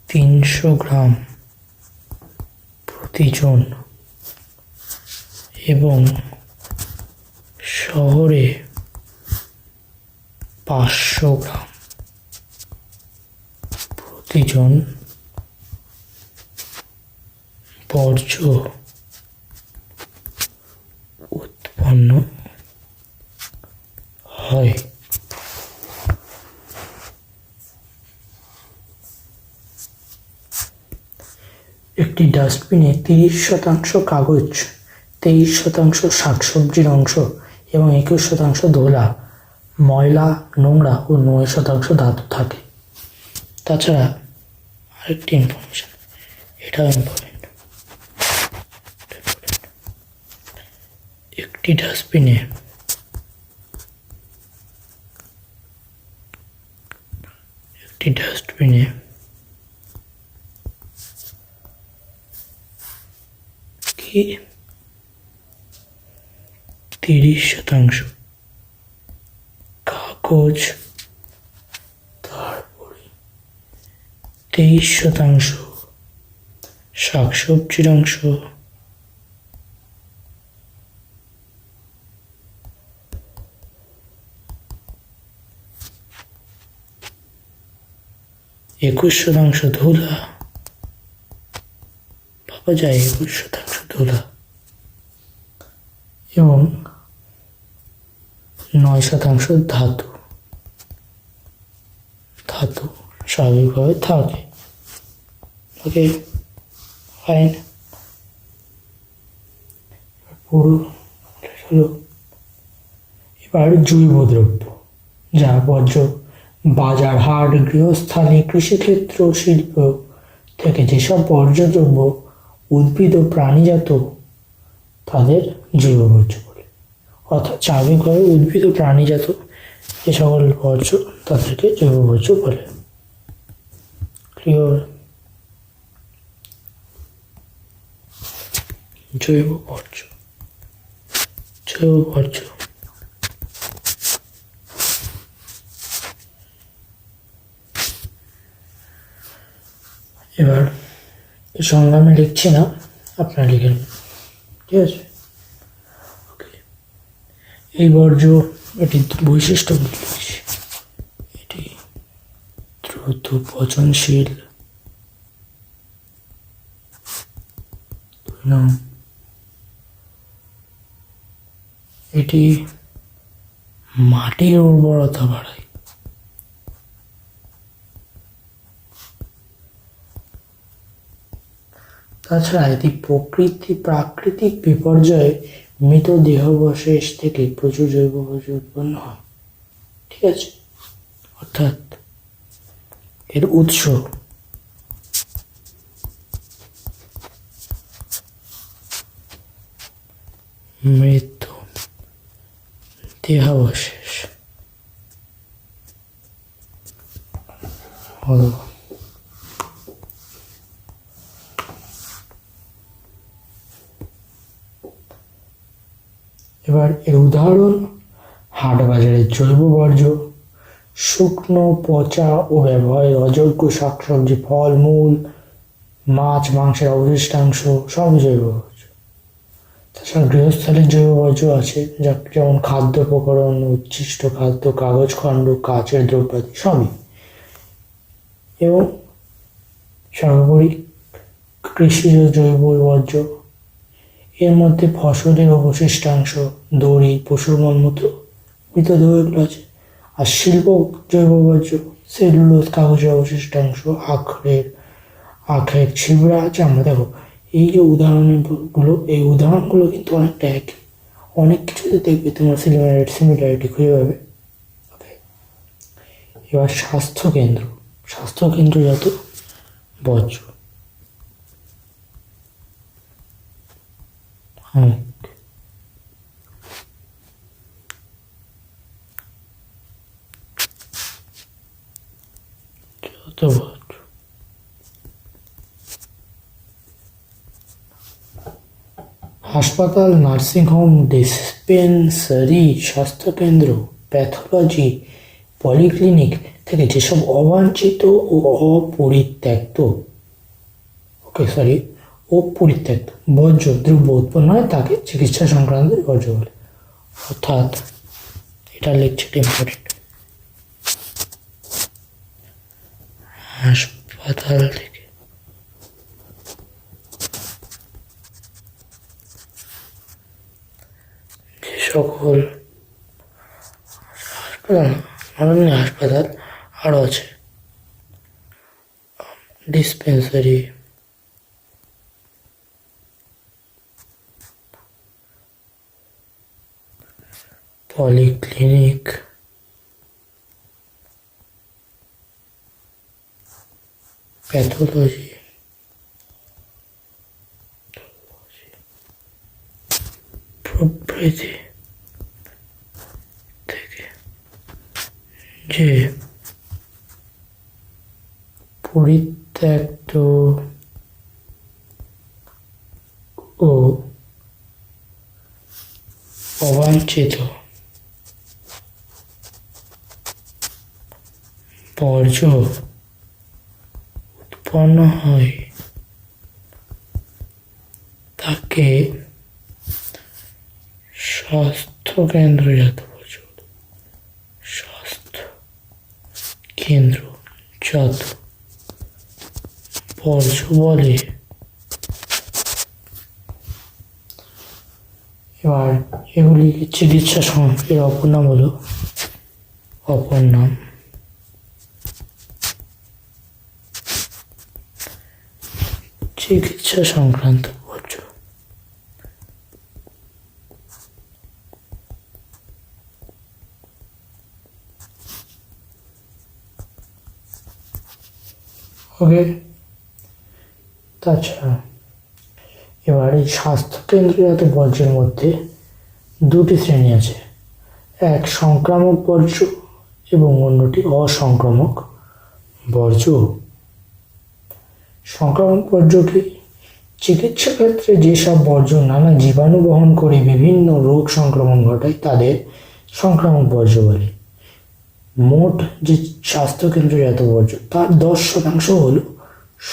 300 গ্রাম প্রতিজন এবং শহরে 500 গ্রাম প্রতিজন বর্জ্য উৎপন্ন হয়। একটি ডাস্টবিনে 30% কাগজ, 23% শাকসবজির অংশ এবং 21% ধোলা, ময়লা, নোংরা ও 9% ধাতু থাকে। তাছাড়া আরেকটি ইনফরমেশন, এটাও ইম্পর্টেন্ট, একটি ডাস্টবিনে কি 30% কাগজ, তারপরে 23% শাকসবজির অংশ, 21% ধুলা, পাওয়া যায় 21% ধুলা এবং 9% ধাতু স্বাভাবিকভাবে থাকে। ওকে, ফাইন। পুরো হলো এবার জৈব দ্রব্য, যা বর্জ্য বাজার হাট, গৃহস্থালী, কৃষিক্ষেত্র, শিল্প থেকে যেসব বর্জ্য দ্রব্য উদ্ভিদ ও প্রাণীজাত তাদের জৈব বর্জ্য বলে। অর্থাৎ স্বাভাবিকভাবে উদ্ভিদ ও প্রাণীজাত যে সকল বর্জ্য তাদেরকে জৈব বর্জ্য বলে। ক্লিয়ার? জৈব বর্জ্য এবার এই সঙ্গে আমি লিখছি না, আপনারা লিখে নেবেন, ঠিক আছে? ওকে, এই বর্জ্য এটি বৈশিষ্ট্যগুলি লিখছি। এটি দ্রুত পচনশীল, এটি মাটির উর্বরতা বাড়ায়, তাছাড়া এটি প্রাকৃতিক বিপর্যয়ে মৃত দেহাবশেষ থেকে প্রচুর জৈব বর্জ্য উৎপন্ন হয়। ঠিক আছে, অর্থাৎ এর উৎস মৃত দেহাবশেষ হলো এবার এর উদাহরণ হাট বাজারের জৈব বর্জ্য, শুকনো, পচা ও ব্যবহারের অযোগ্য শাকসবজি, ফল, মূল, মাছ, মাংসের অবশিষ্টাংশ সব জৈব বর্জ্য। তাছাড়া গৃহস্থালির জৈব বর্জ্য আছে, যেমন খাদ্য উপকরণ, উচ্ছিষ্ট খাদ্য, কাগজ খণ্ড, কাচের দ্রব্যাদি সবই। এবং সর্বোপরি কৃষিজ জৈব বর্জ্য, এর মধ্যে ফসলের অবশিষ্টাংশ, দড়ি, পশুর মলমূত্র, মৃতদেহ এগুলো আছে। আর শিল্প জৈব বর্জ্য, সেলুলোজ, কাগজের অবশিষ্টাংশ, আখের ছিবড়া, চামড়া। দেখো এই যে এই উদাহরণগুলো কিন্তু অনেকটা একই, অনেক কিছুতে দেখবে তোমার সিমিলারিটি খুঁজে পাবে। ওকে, এবার স্বাস্থ্যকেন্দ্রজাত বর্জ্য। হাসপাতাল, নার্সিংহোম, ডিসপেন্সারি, স্বাস্থ্যকেন্দ্র, প্যাথোলজি, পলিক্লিনিক থেকে যেসব অবাঞ্ছিত ও অপরিত্যক্ত বর্জ্য দ্রব্য উৎপন্ন হয় তাকে চিকিৎসা সংক্রান্ত বর্জ্য বলে। অর্থাৎ এটা লেকচারটা ইম্পর্টেন্ট। হাসপাতাল থেকে যে সকল হাসপাতাল আরও আছে, ডিসপেন্সারি, পলিক্লিনিক, প্যাথোলজি প্রভৃতি থেকে যে পরিত্যক্ত ও অবাঞ্ছিত বর্জ্য উৎপন্ন হয় তাকে স্বাস্থ্যকেন্দ্রজাত বর্জ্য বলে। এবার এগুলিকে চিকিৎসা এর অপর নাম চিকিৎসা সংক্রান্ত বর্জ্য। ওকে, তাছাড়া এবার এই স্বাস্থ্যকেন্দ্রজাত বর্জ্যের মধ্যে দুটি শ্রেণী আছে, এক সংক্রামক বর্জ্য এবং অন্যটি অসংক্রামক বর্জ্য। সংক্রামক বর্জ্য কি? চিকিৎসা ক্ষেত্রে যেসব বর্জ্য নানা জীবাণু বহন করে বিভিন্ন রোগ সংক্রমণ ঘটায় তাদের সংক্রামক বর্জ্য বলে। মোট যে স্বাস্থ্যকেন্দ্রজাত বর্জ্য তার 10% হল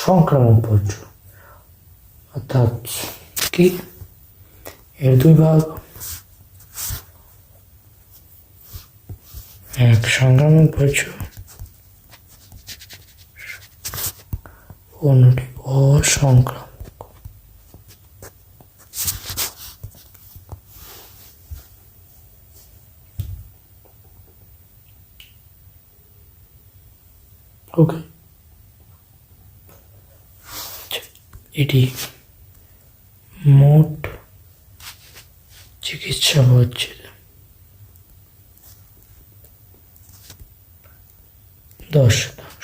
সংক্রামক বর্জ্য। অর্থাৎ কি, এর দুই ভাগ, এক সংক্রামক বর্জ্য, অন্যটি অসংক্রামক। ওকে, এটি মোট চিকিৎসা বর্জ্যের 10%।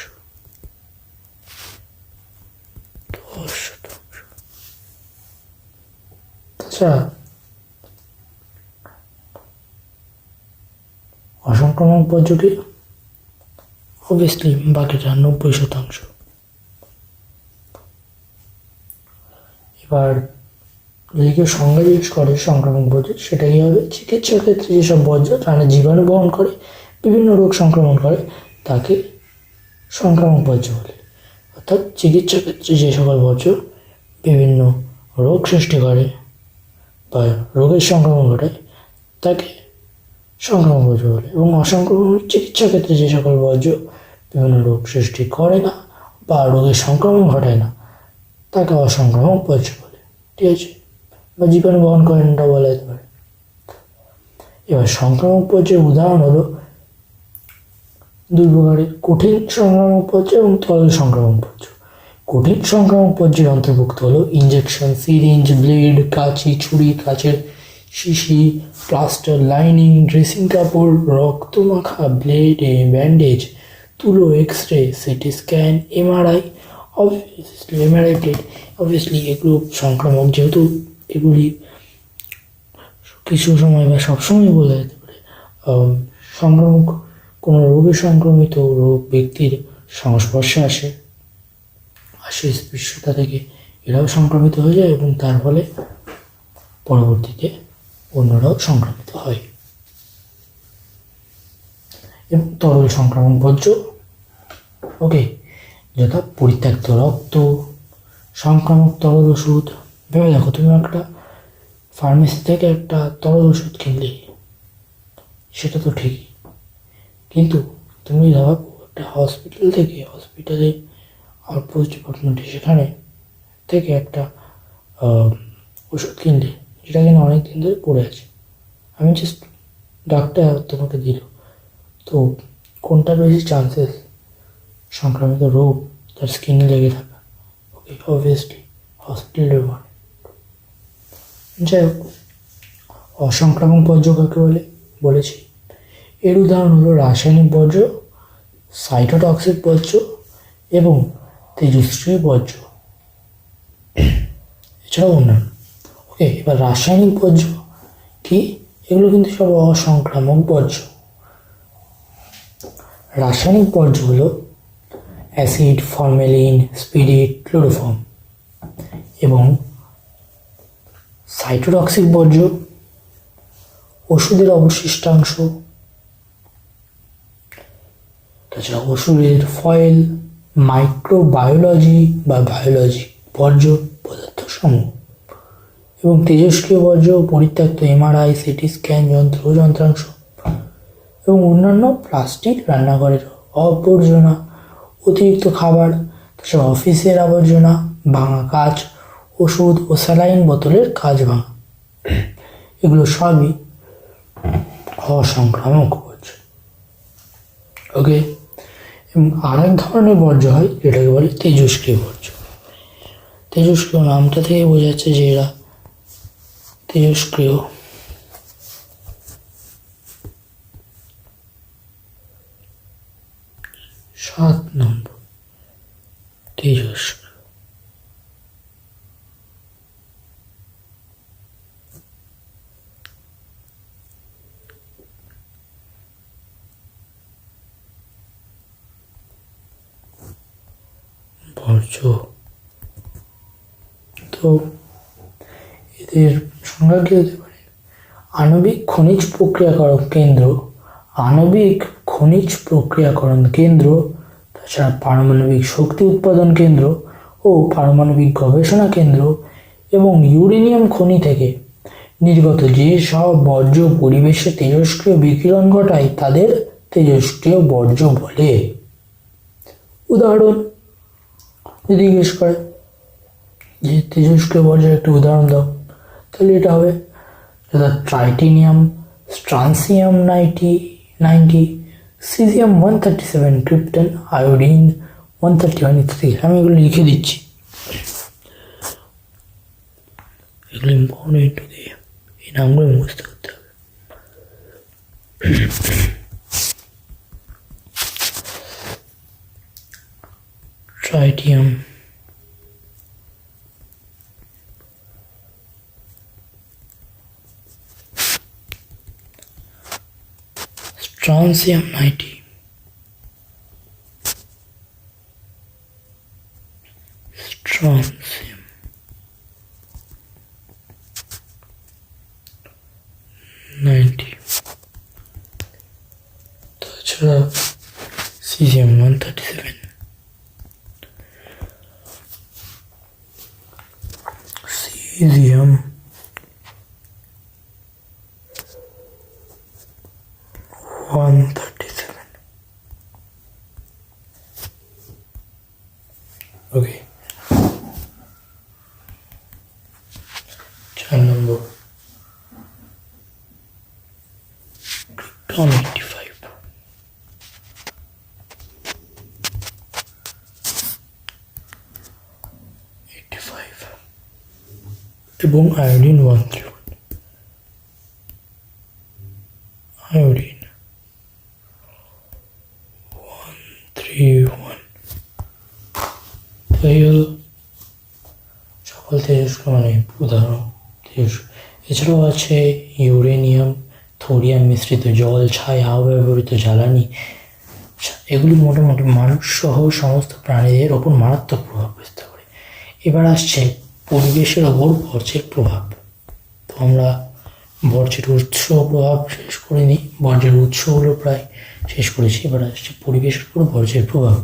তাছাড়া অসংক্রামক বর্জ্য কি? অবভিয়াসলি বাকিটা 90%। এবার যদি কেউ সংজ্ঞা জিজ্ঞেস করে সংক্রামক বর্জ্য, সেটাই হবে চিকিৎসার ক্ষেত্রে যেসব বর্জ্য তারা জীবাণু বহন করে বিভিন্ন রোগ সংক্রমণ করে তাকে সংক্রামক বর্জ্য বলে। অর্থাৎ চিকিৎসা ক্ষেত্রে যে সকল বর্জ্য বিভিন্ন রোগ সৃষ্টি করে বা রোগের সংক্রমণ ঘটায় তাকে সংক্রামক বর্জ্য বলে, এবং অসংক্রামক চিকিৎসা ক্ষেত্রে যে সকল বর্জ্য বিভিন্ন রোগ সৃষ্টি করে না বা রোগের সংক্রমণ ঘটায় না তাকে অসংক্রামক বর্জ্য বলে। ঠিক আছে, বা জীবাণু বহন করে না বলা যেতে পারে। এবার সংক্রামক বর্জ্যের উদাহরণ হলো দুই প্রকারের: কঠিন সংক্রামক বর্জ্য এবং তরল সংক্রামক বর্জ্য। কঠিন সংক্রামক বর্জ্যের অন্তর্ভুক্ত হলো ইঞ্জেকশন, সিরিঞ্জ, ব্লেড, কাঁচি, ছুরি, কাচের শিশি, প্লাস্টার, লাইনিং, ড্রেসিং কাপড়, রক্তমাখা, ব্লেড, ব্যান্ডেজ, তুলো, X ray, city scan, MRI. MRI plate obviously এগুলো সংক্রামক, যেহেতু এগুলি কিছু সময় বা সবসময় বলা যেতে পারে সংক্রামক কোনো রোগে সংক্রমিত রোগ ব্যক্তির সংস্পর্শে আসে, আর সেই স্পৃশ্যতা থেকে এরাও সংক্রমিত হয়ে যায় এবং তার ফলে পরবর্তীতে অন্যরাও সংক্রমিত হয়। এবং তরল সংক্রামক বর্জ্য, ওকে, যথা পরিত্যক্ত রক্ত, সংক্রামক তরল ওষুধ। ভেবে দেখো, তুমি একটা ফার্মেসি থেকে একটা তরল ওষুধ কিনলে, সেটা তো ঠিকই, কিন্তু তুমি ভাবো একটা হসপিটালে আউটপোস্ট ডিপার্টমেন্টে সেখানে থেকে একটা ওষুধ কিনলে যেটা কিনা অনেক দিন ধরে পড়ে আছে। আমি জাস্ট ডাক্তার তোমাকে দিল, তো কোনটা বেশি চান্সেস সংক্রামিত রোগ তার স্কিনে লেগে থাকা? ওকে, অবভিয়াসলি হসপিটালের মানে। যাই হোক, অসংক্রামক বর্জ্য কাকে বলে বলেছি। এর উদাহরণ হলো রাসায়নিক বর্জ্য, সাইটোটক্সিক বর্জ্য এবং তেজস্ক্রিয় বর্জ্য, এছাড়াও অন্যান্য। ওকে, এবার রাসায়নিক বর্জ্য কি? এগুলো কিন্তু সব অসংক্রামক বর্জ্য। রাসায়নিক বর্জ্য হলো অ্যাসিড, ফর্মেলিন, স্পিরিট, ক্লোরোফর্ম। এবং সাইটোটক্সিক বর্জ্য ওষুধের অবশিষ্টাংশ, তাছাড়া ওষুধের ফয়েল, মাইক্রোবায়োলজি বা বায়োলজি বর্জ্য পদার্থ সমূহ। এবং তেজস্ক্রিয় বর্জ্য পরিত্যক্ত এমআরআই, সিটি স্ক্যান যন্ত্র ও যন্ত্রাংশ এবং অন্যান্য প্লাস্টিক, রান্নাঘরের আবর্জনা, অতিরিক্ত খাবার, তাছাড়া অফিসের আবর্জনা, ভাঙা কাঁচ, ওষুধ ও স্যালাইন বোতলের কাঁচ ভাঙা, এগুলো সবই অসংক্রামক বর্জ্য। ওকে, এবং আর এক ধরনের বর্জ্য হয় যেটাকে বলে তেজস্ক্রিয় বর্জ্য। তেজস্ক্রিয় নামটা থেকে বোঝা যাচ্ছে যে এরা তেজস্ক্রিয়। 7 নম্বর তেজস্ক্রিয়। বর্জ্য, তো এদের সংজ্ঞা কি হতে পারে? আণবিক খনিজ প্রক্রিয়াকরণ কেন্দ্র, তাছাড়া পারমাণবিক শক্তি উৎপাদন কেন্দ্র ও পারমাণবিক গবেষণা কেন্দ্র এবং ইউরেনিয়াম খনি থেকে নির্গত যে সব বর্জ্য পরিবেশে তেজস্ক্রিয় বিকিরণ ঘটায় তাদের তেজস্ক্রিয় বর্জ্য বলে। উদাহরণ যদি জিজ্ঞেস করে যে তেজস্ক্রিয় বর্জ্যের একটা উদাহরণ দাও, তাহলে এটা হবে ট্রাইটেনিয়াম, স্ট্রানসিয়াম 90, সিজিয়াম 137, ক্রিপ্টন, আয়োডিন 131 ইত্যাদি। আমি এগুলো লিখে দিচ্ছি, এগুলো ইম্পর্টেন্ট, এই নামগুলো মুখস্থ করতে হবে। ট্রাইটিয়াম, strontium 90, strontium 90, Cesium-137, Cesium-137. Okay. 4 number, Krypton 85, এবং আয়োডিন 131, আয়োডিন 131। তো এই হলো সকল তেজস্ক্রিয় মানে উদাহরণ তেজস্ক্রিয়। এছাড়াও আছে ইউরেনিয়াম, থোরিয়াম মিশ্রিত জল, ছাই, হাওয়া ব্যবহৃত জ্বালানি। এগুলি মোটামুটি মানুষ সহ সমস্ত প্রাণীদের ওপর মারাত্মক প্রভাব বিস্তার করে। এবার আসছে পরিবেশের ওপর বর্জ্যের প্রভাব। তো আমরা বর্জ্যের উৎস প্রভাব শেষ করে নিই, বর্জ্যের উৎসগুলো প্রায় শেষ করেছি। এবার আসছে পরিবেশের উপর বর্জ্যের প্রভাব।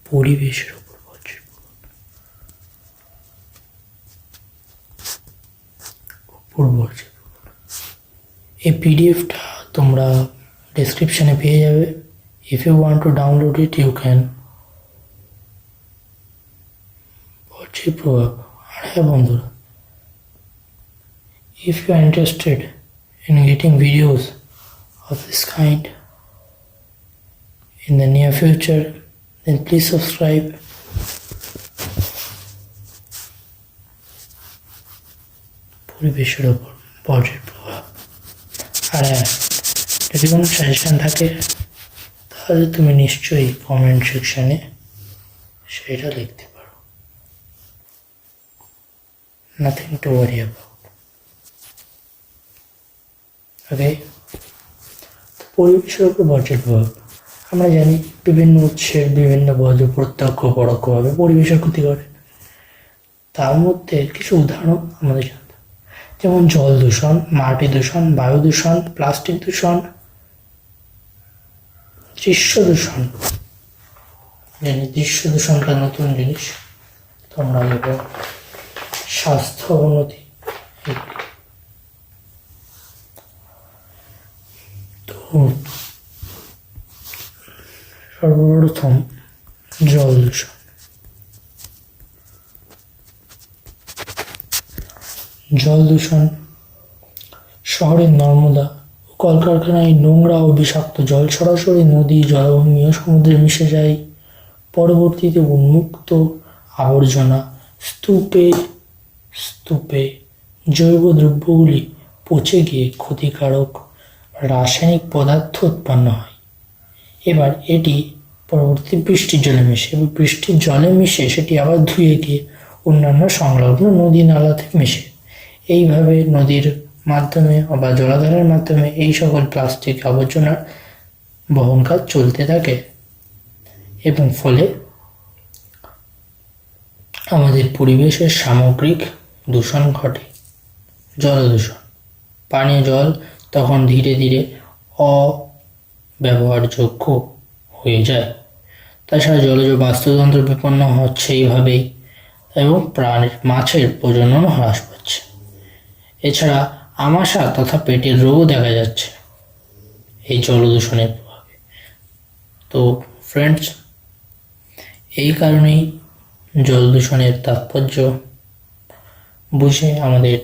পরিবেশের উপর বর্জ্যের বর্জ্যের এই পিডিএফটা তোমরা ডেসক্রিপশনে পেয়ে যাবে। If you want to download it you can. বর্জ্যের প্রভাব। আর হ্যাঁ বন্ধুরা, if you are interested in getting videos of this kind in the near future, then please subscribe. পরিবেশের ওপর বর্জ্যের প্রভাব। আর হ্যাঁ, যদি কোনো সাজেশন থাকে তাহলে তুমি নিশ্চয়ই কমেন্ট সেকশনে সেটা লিখতে পারো। Nothing to worry about. Okay, পরিবেশের উপর বর্জ্যের প্রভাব। আমরা জানি বিভিন্ন উৎসের বিভিন্ন বর্জ্য প্রত্যক্ষ পরোক্ষভাবে পরিবেশের ক্ষতি করে। তার মধ্যে কিছু উদাহরণ আমাদের জানতে হবে, যেমন জল দূষণ, মাটি দূষণ, বায়ু দূষণ, প্লাস্টিক দূষণ, দৃশ্য দূষণ। জানি দৃশ্য দূষণটা নতুন জিনিস, তোমরা দেখো স্বাস্থ্য অবনতি। সর্বপ্রথম জল দূষণ। জল দূষণ শহরের নর্মদা ও কলকারখানায় নোংরা ও বিষাক্ত জল সরাসরি নদী, জলাভূমি ও সমুদ্রে মিশে যায়। পরবর্তীতে উন্মুক্ত আবর্জনা স্তূপে জৈব দ্রব্যগুলি পচে গিয়ে ক্ষতিকারক রাসায়নিক পদার্থ উৎপন্ন হয়। এবার এটি পরবর্তী বৃষ্টির জলে মিশে এবং বৃষ্টির জলে মিশে সেটি আবার ধুয়ে গিয়ে অন্যান্য সংলগ্ন নদী নালাতে মেশে। এইভাবে নদীর মাধ্যমে বা জলাধারের মাধ্যমে এই সকল প্লাস্টিক আবর্জনার বহন কাজ চলতে থাকে এবং ফলে আমাদের পরিবেশের সামগ্রিক দূষণ ঘটে। জলদূষণ। পানীয় জল তখন ধীরে ধীরে অব্যবহারযোগ্য হয়ে যায়। তাছাড়া জলজ বাস্তুতন্ত্র বিপন্ন হচ্ছে এইভাবেই এবং মাছের প্রজনন হ্রাস পাচ্ছে। এছাড়া আমাশা তথা পেটের রোগও দেখা যাচ্ছে এই জলদূষণের প্রভাবে। তো ফ্রেন্ডস, এই কারণেই জল দূষণের তাৎপর্য বুঝে আমাদের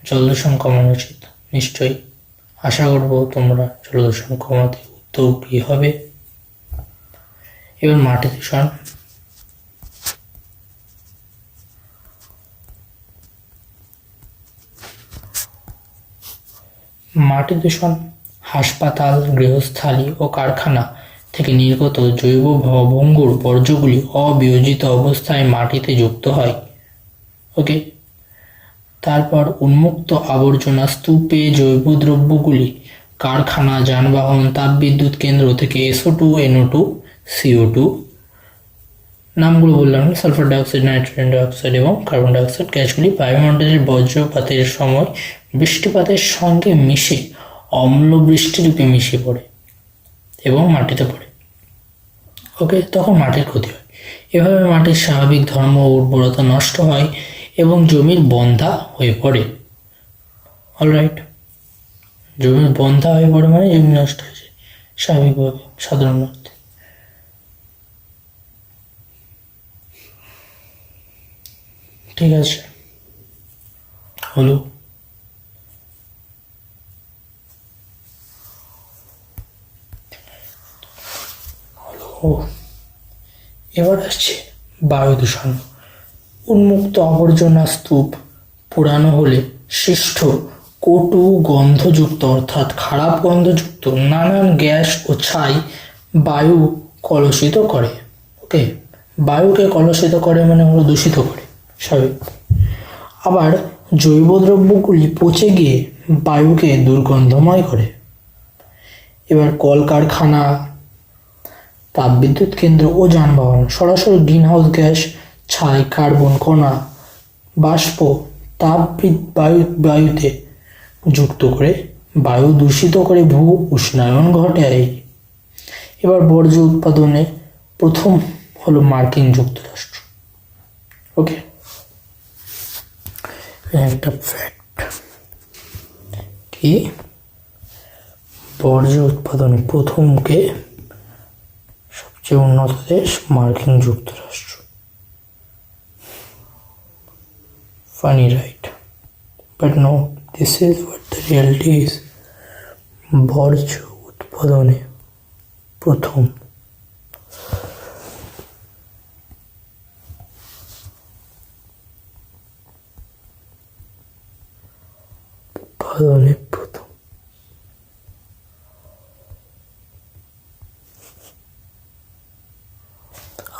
জল দূষণ কমানো উচিত। নিশ্চয়ই আশা করব তোমরা জল দূষণ কমাতে উদ্যোগী হবে। এবার মাটি দূষণ। মাটি দূষণ হাসপাতাল, গৃহস্থালী ও কারখানা থেকে নির্গত জৈব ভঙ্গুর বর্জ্যগুলি অবিয়োজিত অবস্থায় মাটিতে যুক্ত হয়। ওকে, তারপর উন্মুক্ত আবর্জনা স্তূপে জৈব দ্রব্যগুলি কারখানা, যানবাহন, তাপবিদ্যুৎ কেন্দ্র থেকে SO2, NO2, CO2 নামগুলো বললাম, সালফার ডাইঅক্সাইড, নাইট্রোজেন ডাইঅক্সাইড এবং কার্বন ডাইঅক্সাইড গ্যাসগুলি বায়ুমণ্ডলের বজ্রপাতের সময় বৃষ্টিপাতের সঙ্গে মিশে অম্ল বৃষ্টিরূপে মিশে পড়ে এবং মাটিতে পড়ে। ওকে, তখন মাটির ক্ষতি হয়। এভাবে মাটির স্বাভাবিক ধর্ম ও উর্বরতা নষ্ট হয় এবং জমির বন্ধ্যা হয়ে পড়ে। অলরাইট, জমির বন্ধ্যা হয়ে পড়ে মানে জমি নষ্ট হয়ে যায় স্বাভাবিকভাবে, সাধারণ অর্থে। ঠিক আছে, হলো। এবার আসছে বায়ু দূষণ। উন্মুক্ত আবর্জনা স্তূপ পোড়ানো হলে সৃষ্ট কটু গন্ধযুক্ত অর্থাৎ খারাপ গন্ধযুক্ত নানান গ্যাস ও ছাই বায়ু কলুষিত করে। ওকে, বায়ুকে কলুষিত করে মানে হলো দূষিত করে স্বাভাবিক। আবার জৈব দ্রব্যগুলি পচে গিয়ে বায়ুকে দুর্গন্ধময় করে। এবার কলকারখানা, তাপবিদ্যুৎ কেন্দ্র ও যানবাহন সরাসরি গ্রিনহাউস গ্যাস, ছাই, কার্বন কণা, বাষ্প, বায়ুতে যুক্ত করে বায়ু দূষিত করে ভূ উষ্ণায়ন ঘটায়। এবার বর্জ্য উৎপাদনে প্রথম হলো মার্কিন যুক্তরাষ্ট্র। ওকে, একটা ফ্যাক্ট কি, বর্জ্য উৎপাদনে প্রথমকে সবচেয়ে উন্নত দেশ মার্কিন যুক্তরাষ্ট্র। Funny, right? But no, this is what the reality is. বর্জ্য উৎপাদনে প্রথম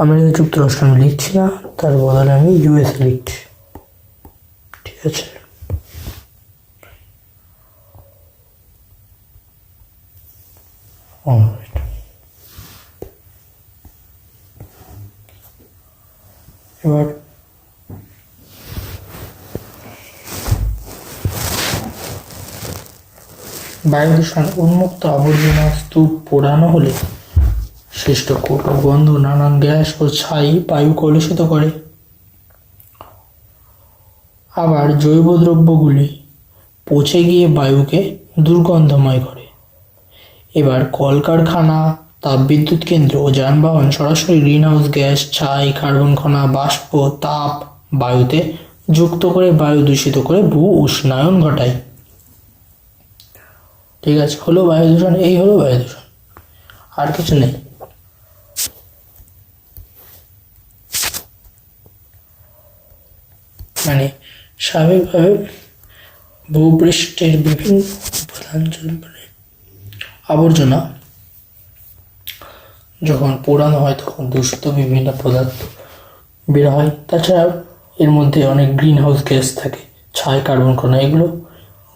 আমেরিকা যুক্তরাষ্ট্র আমি লিখছি না, তার বদলে আমি ইউএস লিখছি। ঠিক আছে, এবার বায়ু দূষণ। উন্মুক্ত আবর্জনা স্তূপ পোড়ানো হলে সৃষ্ট কটু গন্ধ নানান গ্যাস ও ছাই বায়ু কলুষিত করে। আবার জৈব দ্রব্যগুলি পচে গিয়ে বায়ুকে দুর্গন্ধময় করে। এবার কলকারখানা, তাপবিদ্যুৎ কেন্দ্র ও যানবাহন সরাসরি গ্রিনহাউস গ্যাস, ছাই, কার্বন কণা, বাষ্প, তাপ বায়ুতে যুক্ত করে বায়ু দূষিত করে ভূ উষ্ণায়ন ঘটায়। ঠিক আছে, হলো বায়ু দূষণ। এই হলো বায়ু দূষণ, আর কিছু নেই। মানে স্বাভাবিকভাবে ভূপৃষ্ঠের বিভিন্ন উপাদান আবর্জনা যখন পোড়ানো হয় তখন দূষিত বিভিন্ন পদার্থ বের হয়। তাছাড়া এর মধ্যে অনেক গ্রিন হাউস গ্যাস থাকে, ছাই, কার্বন কণা, এগুলো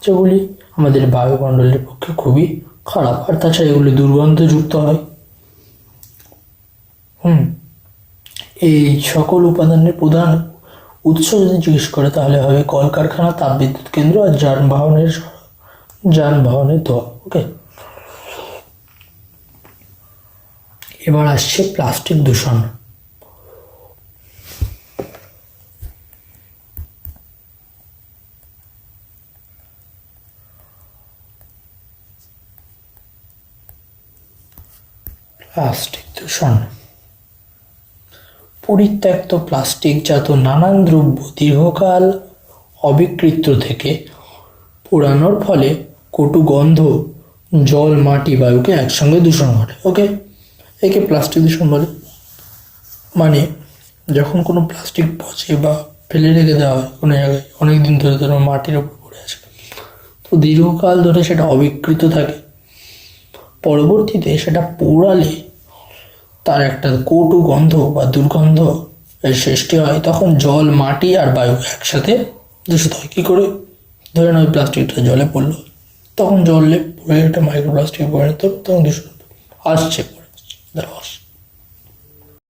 যেগুলি আমাদের বায়ুমণ্ডলের পক্ষে খুবই খারাপ। আর তাছাড়া এগুলি দুর্গন্ধযুক্ত হয়। এই সকল উপাদানের প্রধান উৎস যদি জিজ্ঞেস করে তাহলে হবে কলকারখানা, তাপবিদ্যুৎ কেন্দ্র আর যানবাহনের ধোঁয়া। ওকে, এবার আসছে প্লাস্টিক দূষণ। প্লাস্টিক দূষণ। পরিত্যক্ত প্লাস্টিকজাত নানান দ্রব্য দীর্ঘকাল অবিকৃত থেকে পোড়ানোর ফলে কটু গন্ধ জল, মাটি, বায়ুকে একসঙ্গে দূষণ ঘটে। ওকে, একে প্লাস্টিক দূষণ বলে। মানে যখন কোনো প্লাস্টিক পচে বা ফেলে রেখে দেওয়া হয় কোনো জায়গায়, অনেক দিন ধরে ধরো মাটির ওপর পড়ে আছে, তো দীর্ঘকাল ধরে সেটা অবিকৃত থাকে, পরবর্তীতে সেটা পোড়ালে তার একটা কটু গন্ধ বা দুর্গন্ধ এর সৃষ্টি হয়। তখন জল, মাটি আর বায়ু একসাথে দূষিত হয়। কী করে? ধরেন ওই প্লাস্টিকটা জলে পড়লো, তখন জলে পড়ে একটা মাইক্রোপ্লাস্টিক পরিণত, তখন দূষিত আসছে।